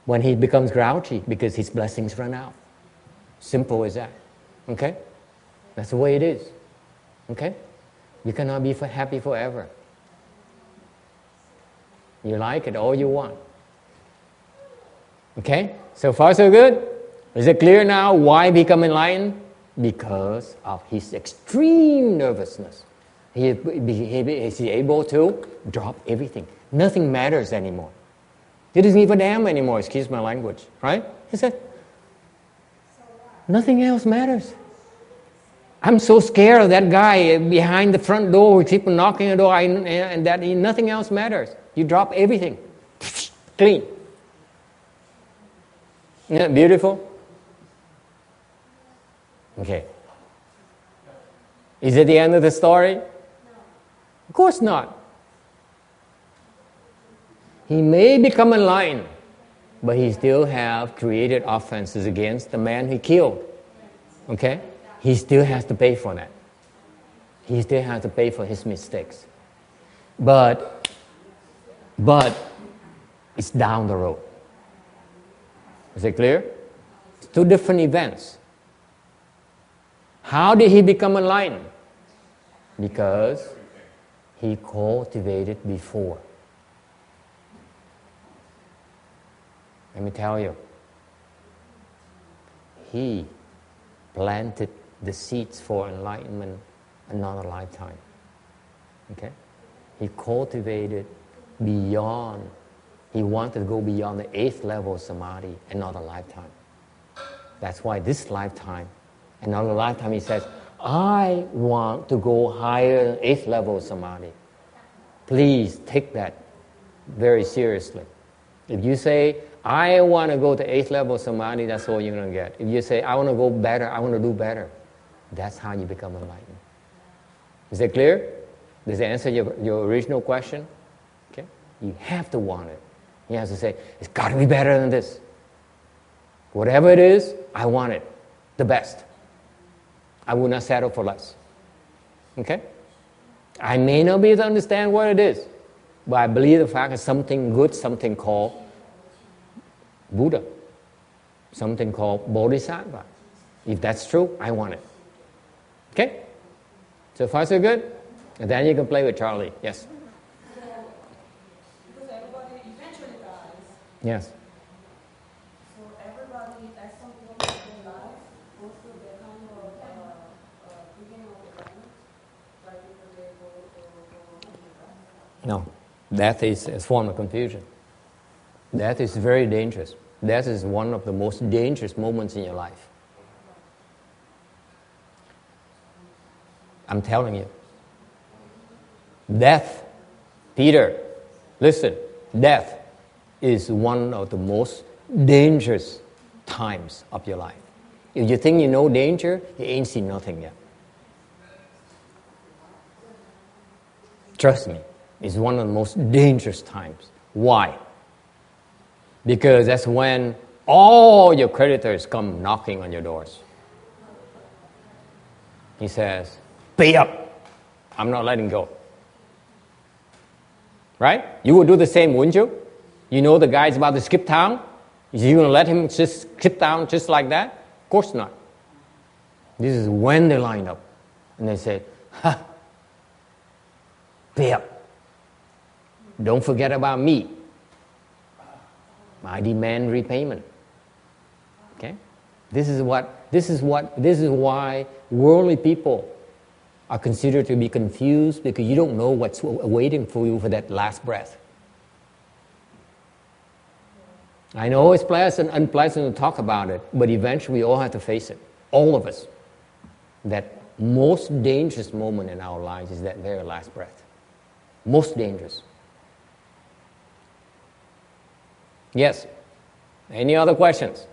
When he becomes grouchy, because his blessings run out. Simple as that. Okay? That's the way it is. Okay? You cannot be happy forever. You like it all you want. Okay? So far so good? Is it clear now why become enlightened? Because of his extreme nervousness. He is able to drop everything. Nothing matters anymore. He doesn't give a damn anymore, excuse my language. Right? He said, nothing else matters. I'm so scared of that guy behind the front door who keeps knocking the door and that nothing else matters. You drop everything. Clean. Isn't that beautiful? Okay. Is it the end of the story? No. Of course not. He may become enlightened, but he still have created offenses against the man he killed. Okay? He still has to pay for that. He still has to pay for his mistakes. But it's down the road. Is it clear? It's two different events. How did he become enlightened? Because he cultivated before. Let me tell you. He planted the seeds for enlightenment another lifetime. Okay? He cultivated beyond. He wanted to go beyond the 8th level of samadhi another lifetime. That's why this lifetime, another lifetime, he says, I want to go higher than 8th level of samadhi. Please take that very seriously. If you say, I want to go to 8th level of samadhi, that's all you're going to get. If you say, I want to go better, I want to do better, that's how you become enlightened. Is that clear? Does it answer your original question? Okay? You have to want it. You have to say, it's got to be better than this. Whatever it is, I want it. The best. I will not settle for less. Okay? I may not be able to understand what it is, but I believe the fact is something good, something called Buddha, something called Bodhisattva. If that's true, I want it. Okay? So far so good? And then you can play with Charlie. Yes? Because everybody eventually dies. Yes. So everybody at some point in their life goes through their kind of beginning of the life, like if they go No. Death is a form of confusion. Death is very dangerous. Death is one of the most dangerous moments in your life. I'm telling you. Death, Peter, listen, death is one of the most dangerous times of your life. If you think you know danger, you ain't seen nothing yet. Trust me, it's one of the most dangerous times. Why? Because that's when all your creditors come knocking on your doors. He says, pay up. I'm not letting go. Right? You would do the same, wouldn't you? You know the guy's about to skip town. Is you going to let him just skip town just like that? Of course not. This is when they line up. And they say, pay up. Don't forget about me. I demand repayment. Okay? This is why worldly people are considered to be confused, because you don't know what's waiting for you for that last breath. I know it's pleasant, unpleasant to talk about it, but eventually we all have to face it. All of us. That most dangerous moment in our lives is that very last breath. Most dangerous. Yes? Any other questions?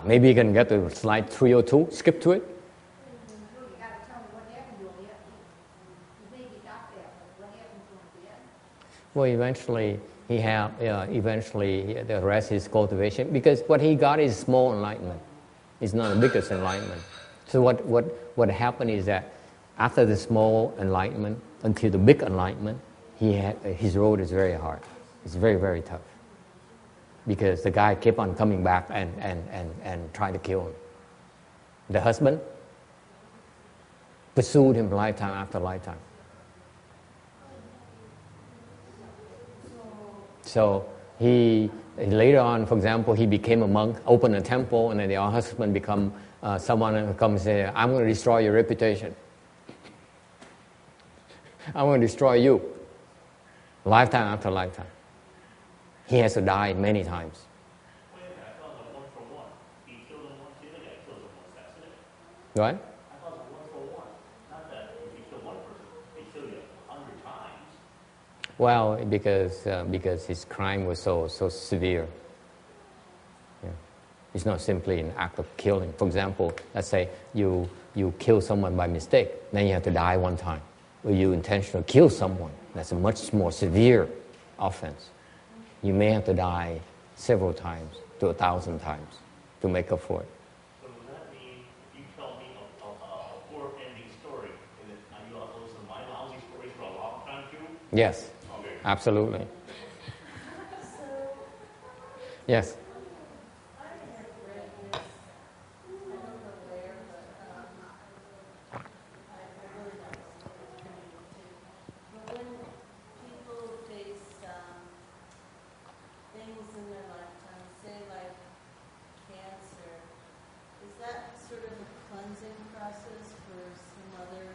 Maybe you can get to slide 302. Skip to it. Well, eventually the rest is cultivation, because what he got is small enlightenment. It's not the biggest enlightenment. So what happened is that after the small enlightenment until the big enlightenment, his road is very hard. It's very, very tough. Because the guy kept on coming back and trying to kill him. The husband pursued him lifetime after lifetime. So he later on, for example, he became a monk, opened a temple, and then the husband become someone who comes and say, I'm going to destroy your reputation. I'm going to destroy you. Lifetime after lifetime. He has to die many times. Wait a minute, I thought it was 1 for 1. He killed him once, the other guy kills him once, that's it. What? I thought it was 1 for 1. Not that if you kill one person, they kill you 100 times. Well, because his crime was so severe. Yeah. It's not simply an act of killing. For example, let's say you kill someone by mistake, then you have to die one time. Or you intentionally kill someone, that's a much more severe offense. You may have to die several times to 1,000 times to make up for it. So does that mean if you tell me a poor ending story, and then you also listen to my lousy stories for a long time too? Yes, Okay. absolutely. Yes. I have read this, I don't know where, but I really don't. But when people face things in their lifetime, say like cancer, is that sort of a cleansing process for some other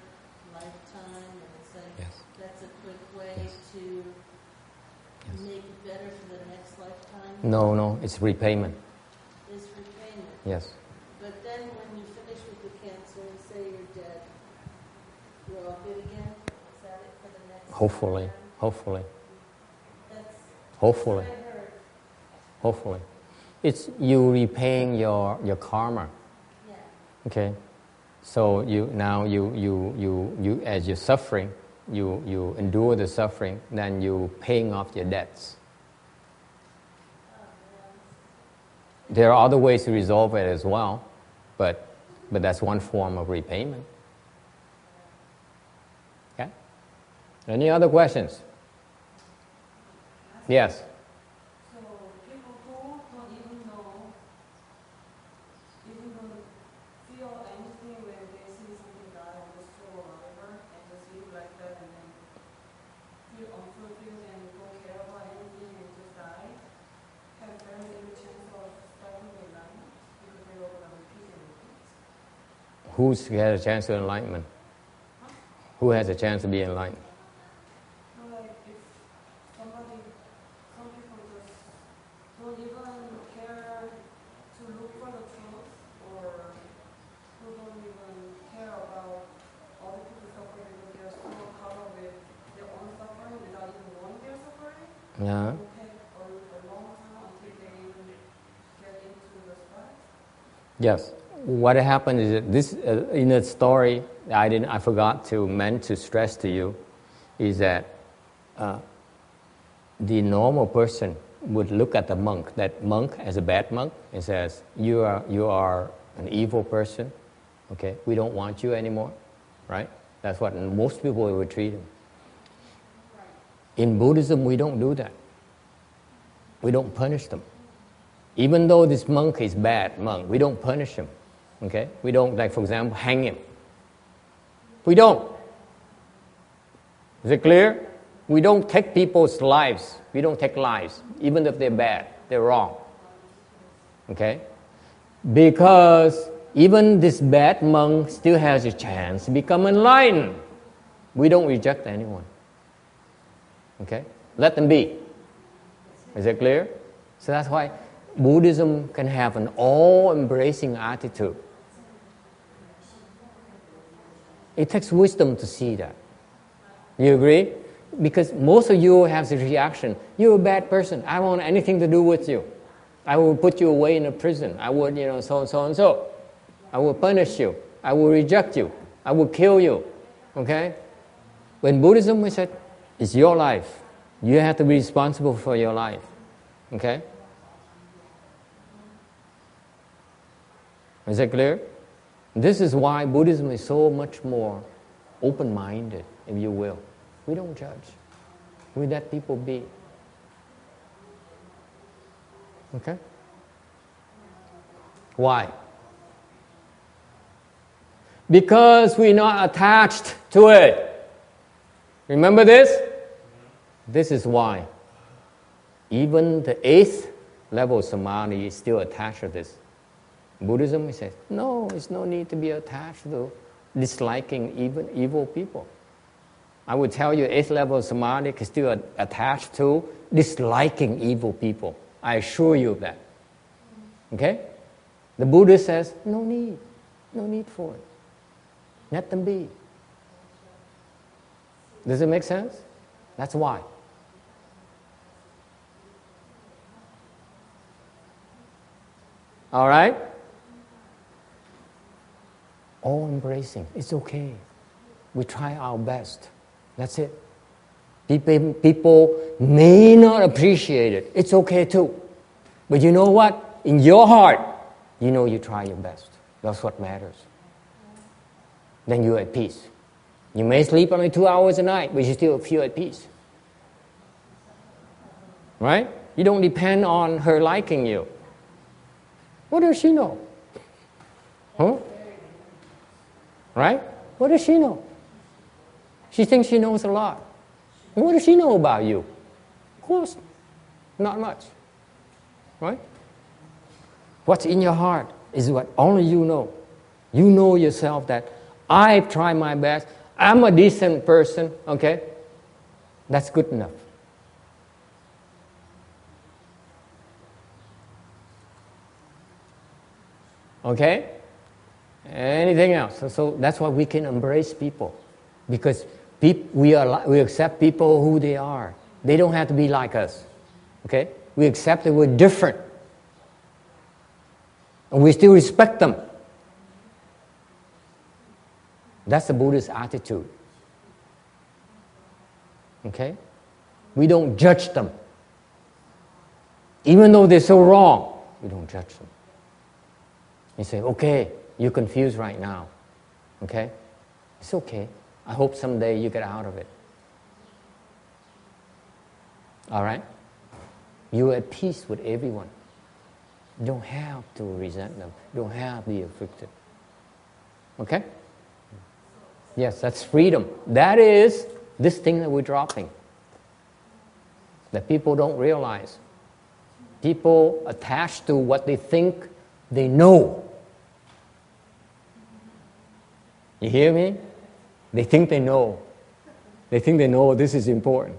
lifetime? And it's like, Yes. that's a quick way to make it better for the next lifetime? No, it's repayment. Is repayment. Yes. But then when you finish with the cancer and say you're dead, you're all good again? Is that it for the next Hopefully. lifetime? Hopefully. That's Hopefully. what I heard. Hopefully. It's you repaying your karma. Yeah. Okay. So you as you're suffering, you endure the suffering, then you paying off your debts. There are other ways to resolve it as well, but that's one form of repayment. Okay? Any other questions? Yes. So people who don't even know, even don't feel anything when they see something die on the street or whatever, and just live like that and then feel unfulfilled and don't care about anything and just die, have very little chance of starting their life because they are going to repeat and repeat. Who has a chance of enlightenment? Who has a chance to be enlightened? Like if somebody, some people just don't even care to look for the truth, or who don't even care about other people's suffering because they're so caught up with their own suffering without even knowing they're suffering. Yeah. It will take a long time until they even get into the spot. Yes. what happened is that this in the story I forgot to stress to you is that the normal person would look at the monk, that monk as a bad monk, and says, you are an evil person, okay, we don't want you anymore, right? That's what most people would treat him. In Buddhism, we don't do that. We don't punish them. Even though this monk is bad monk, we don't punish him, okay? We don't, like, for example, hang him. We don't. Is it clear? We don't take people's lives. We don't take lives, even if they're bad, they're wrong. Okay? Because even this bad monk still has a chance to become enlightened. We don't reject anyone. Okay? Let them be. Is it clear? So that's why Buddhism can have an all-embracing attitude. It takes wisdom to see that. You agree? Because most of you have the reaction, you're a bad person, I don't want anything to do with you. I will put you away in a prison. I would, so and so and so. I will punish you. I will reject you. I will kill you. Okay? In Buddhism, we said, it's your life. You have to be responsible for your life. Okay? Is that clear? This is why Buddhism is so much more open-minded, if you will. We don't judge. We let people be. Okay? Why? Because we're not attached to it. Remember this? This is why. Even the 8th level samadhi is still attached to this. Buddhism, we say, no, there's no need to be attached to disliking even evil people. I would tell you 8th level samadhi is still attached to disliking evil people. I assure you of that. Okay? The Buddha says, no need for it. Let them be. Does it make sense? That's why. All right? All embracing. It's okay. We try our best. That's it. People may not appreciate it. It's okay too. But you know what? In your heart, you know you try your best. That's what matters. Then you're at peace. You may sleep only 2 hours a night, but you still feel at peace. Right? You don't depend on her liking you. What does she know? Huh? Right? What does she know? She thinks she knows a lot. And what does she know about you? Of course, not much. Right? What's in your heart is what only you know. You know yourself that I've tried my best. I'm a decent person. Okay? That's good enough. Okay? Anything else? So that's why we can embrace people. Because we accept people who they are. They don't have to be like us. Okay? We accept that we're different. And we still respect them. That's the Buddhist attitude. Okay? We don't judge them. Even though they're so wrong, we don't judge them. You say, okay, you're confused right now. Okay? It's okay. I hope someday you get out of it. All right? You're at peace with everyone. You don't have to resent them. You don't have to be afflicted. Okay? Yes, that's freedom. That is this thing that we're dropping. That people don't realize. People attach to what they think they know. You hear me? They think they know. They think they know this is important.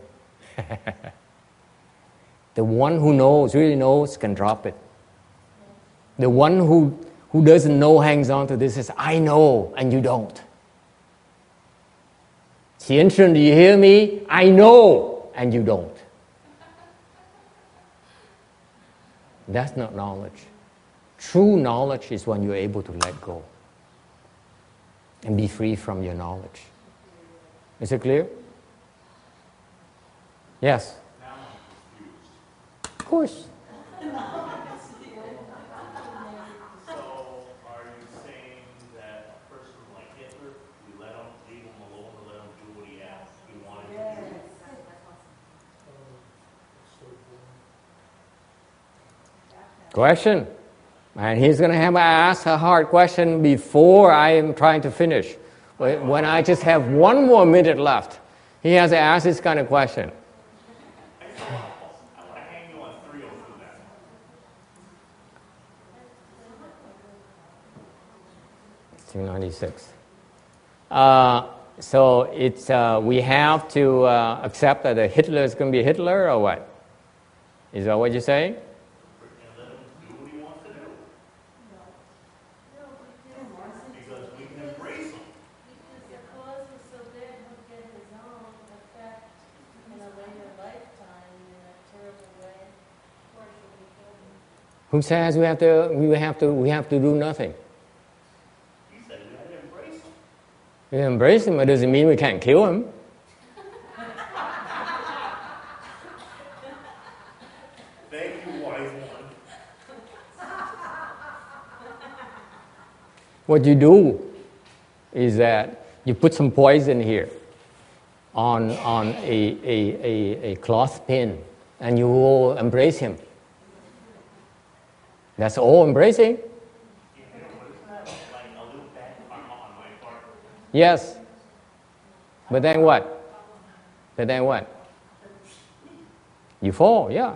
The one who knows, really knows, can drop it. The one who doesn't know hangs on to this says, I know, and you don't. Xianshun, do you hear me? I know, and you don't. That's not knowledge. True knowledge is when you're able to let go and be free from your knowledge. Is it clear? Yes? Now I'm confused. Of course. So, are you saying that a person like Hitler, we leave him alone and let him do what he wanted to do? Question? And he's going to have to ask a hard question before I am trying to finish. When I just have one more minute left, he has to ask this kind of question. I want to hang you on 302 now. It's 296. So it's we have to accept that Hitler is going to be Hitler, or what? Is that what you're saying? And let him do what he wants to do. Because we can embrace him. Because the cause is so bad, he'll get his own effect in a later lifetime in a terrible way. Or should we kill him? Who says we have to do nothing? He said we had to embrace him. We embrace him, it doesn't mean we can't kill him. Thank you, wise one. What you do is that you put some poison here on a cloth pin, and you will embrace him. That's all embracing. Like a little bad karma on my part. Yes. But then what? You fall, yeah.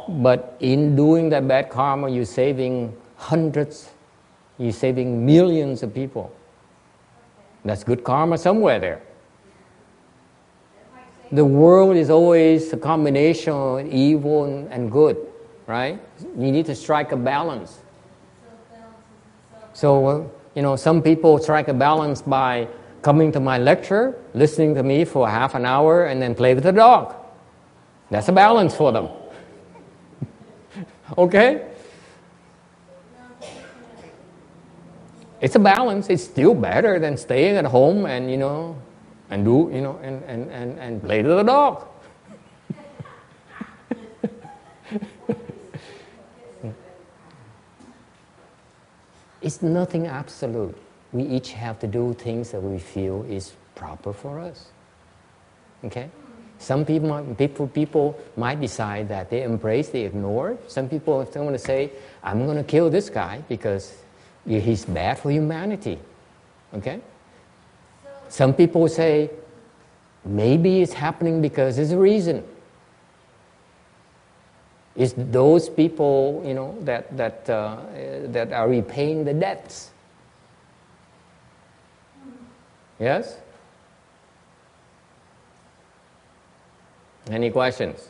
But in doing that bad karma, you're saving hundreds, you're saving millions of people. That's good karma somewhere there. The world is always a combination of evil and good, right? You need to strike a balance. So, some people strike a balance by coming to my lecture, listening to me for half an hour, and then play with the dog. That's a balance for them. Okay? It's a balance. It's still better than staying at home and and play with the dog. It's nothing absolute. We each have to do things that we feel is proper for us. Okay? Some people might decide that they embrace, they ignore. Some people want to say, I'm going to kill this guy because he's bad for humanity. Okay? Some people say, maybe it's happening because there's a reason. It's those people, that are repaying the debts. Yes? Any questions?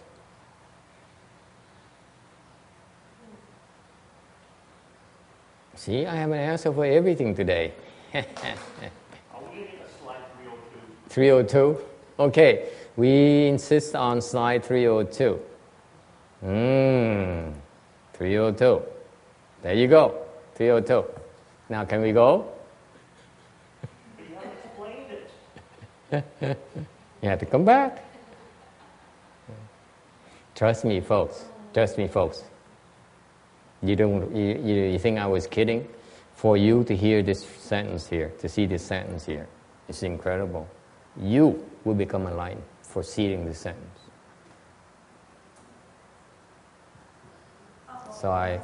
See, I have an answer for everything today. Are we getting a slide 302? 302? Okay, we insist on slide 302. 302. There you go, 302. Now can we go? But you haven't explained it. You have to come back. Trust me, folks. You think I was kidding? For you to hear this sentence here, to see this sentence here, it's incredible. You will become enlightened for seeing this sentence. So I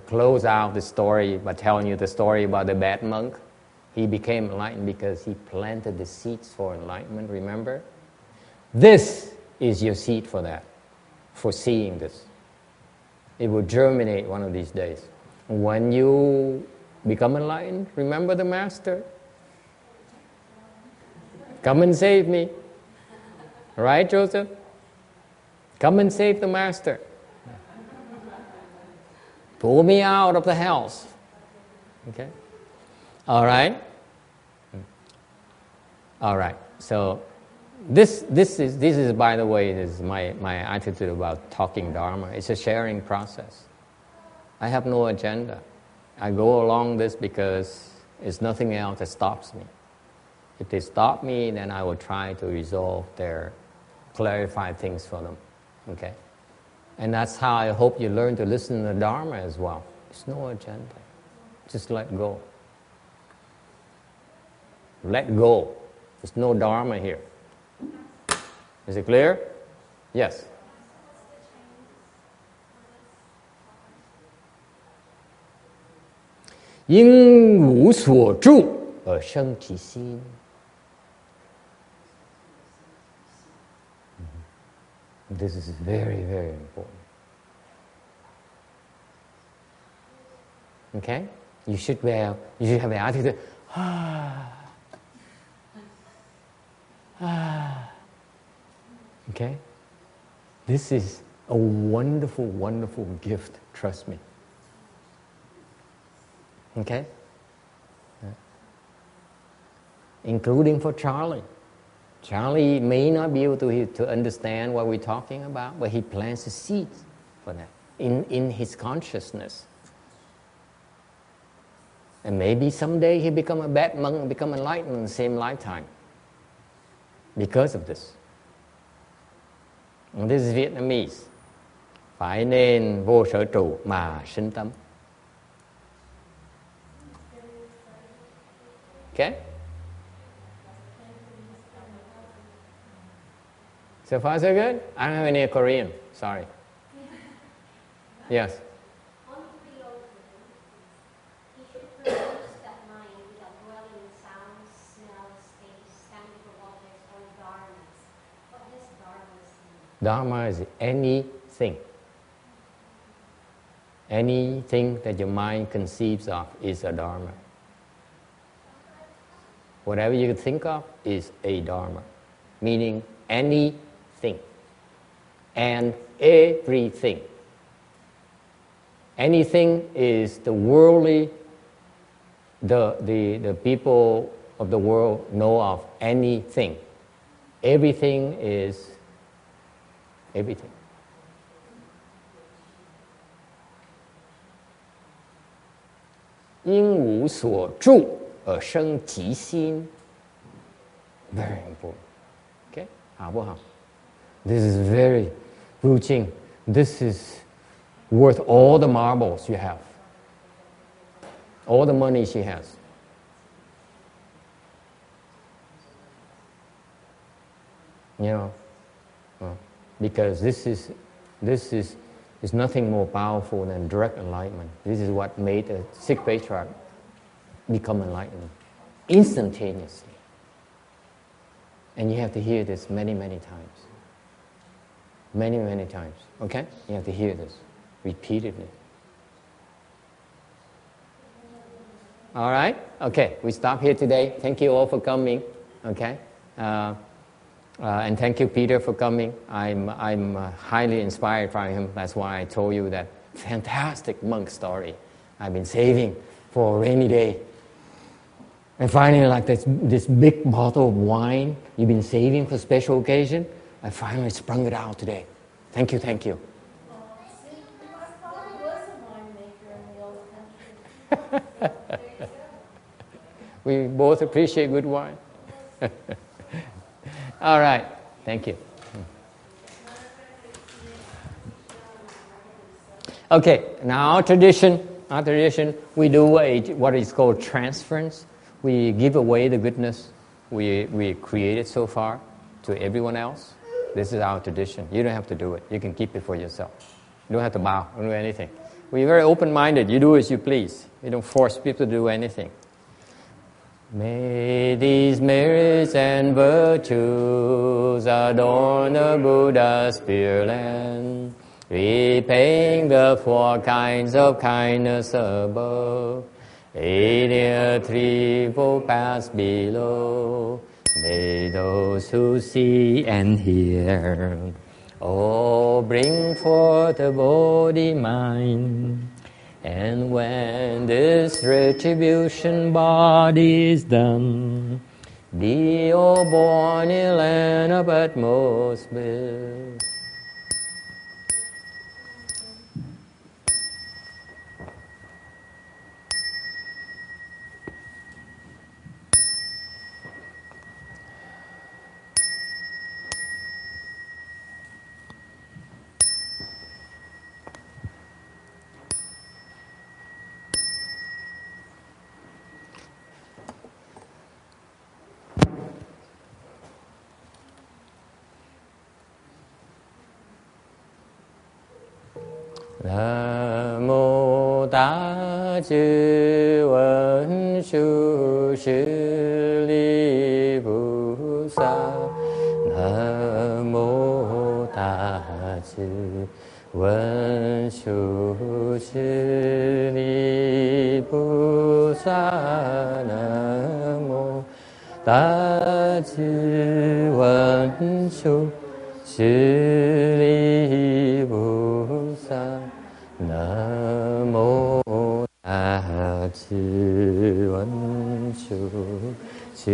close out the story by telling you the story about the bad monk. He became enlightened because he planted the seeds for enlightenment, remember? This is your seed for that, for seeing this. It will germinate one of these days. When you become enlightened, remember the Master. Come and save me. Right, Joseph? Come and save the Master. Pull me out of the house. Okay? All right? All right. So this is by the way, is my attitude about talking Dharma. It's a sharing process. I have no agenda. I go along this because there's nothing else that stops me. If they stop me, then I will try to resolve clarify things for them. Okay? And that's how I hope you learn to listen to the Dharma as well. There's no agenda. Just let go. Let go. There's no Dharma here. Is it clear? Yes. 因无所住而生其心。This is very, very important. Okay? You should have the attitude, Okay? This is a wonderful, wonderful gift, trust me. Okay? Including for Charlie. Charlie may not be able to understand what we're talking about, but he plants a seed for that in his consciousness. And maybe someday he become a bad monk, become enlightened in the same lifetime because of this. And this is Vietnamese. Phải nên vô sở trụ mà sinh tâm. Okay? So far so good? I don't have any Korean, sorry. Yes? On Creole, he should produce that mind without dwelling in sound, smell, space, tangible objects, or dharmas. What does dharmas mean? Dharma is anything. Anything that your mind conceives of is a dharma. Whatever you think of is a dharma, meaning anything and everything. Anything is the worldly, the people of the world know of anything. Everything is everything.因无所住而生其心 Very important. Okay? 好不好? This is very, Wu Jing, this is worth all the marbles you have. All the money she has. You know, because this is nothing more powerful than direct enlightenment. This is what made the sixth patriarch become enlightened instantaneously. And you have to hear this many, many times. Many, many times. Okay? You have to hear this repeatedly. All right? Okay, we stop here today. Thank you all for coming. Okay? And thank you, Peter, for coming. I'm highly inspired by him. That's why I told you that fantastic monk story I've been saving for a rainy day. And finally, like this big bottle of wine you've been saving for special occasion, I finally sprung it out today. Thank you, thank you. See, my father was a winemaker in the old country. We both appreciate good wine. All right, thank you. Okay, now our tradition, we do what is called transference. We give away the goodness we created so far to everyone else. This is our tradition. You don't have to do it. You can keep it for yourself. You don't have to bow, don't do anything. We're very open-minded. You do as you please. You don't force people to do anything. May these merits and virtues adorn the Buddha's Pure Land, repaying the four kinds of kindness above, aiding a threefold path below. May those who see and hear all bring forth a Bodhi mind. And when this retribution body is done, be all born in land of utmost bliss. 南无大智文殊师利菩萨，南无大智文殊师利菩萨，南无大智文殊师利菩萨，南无大智文殊师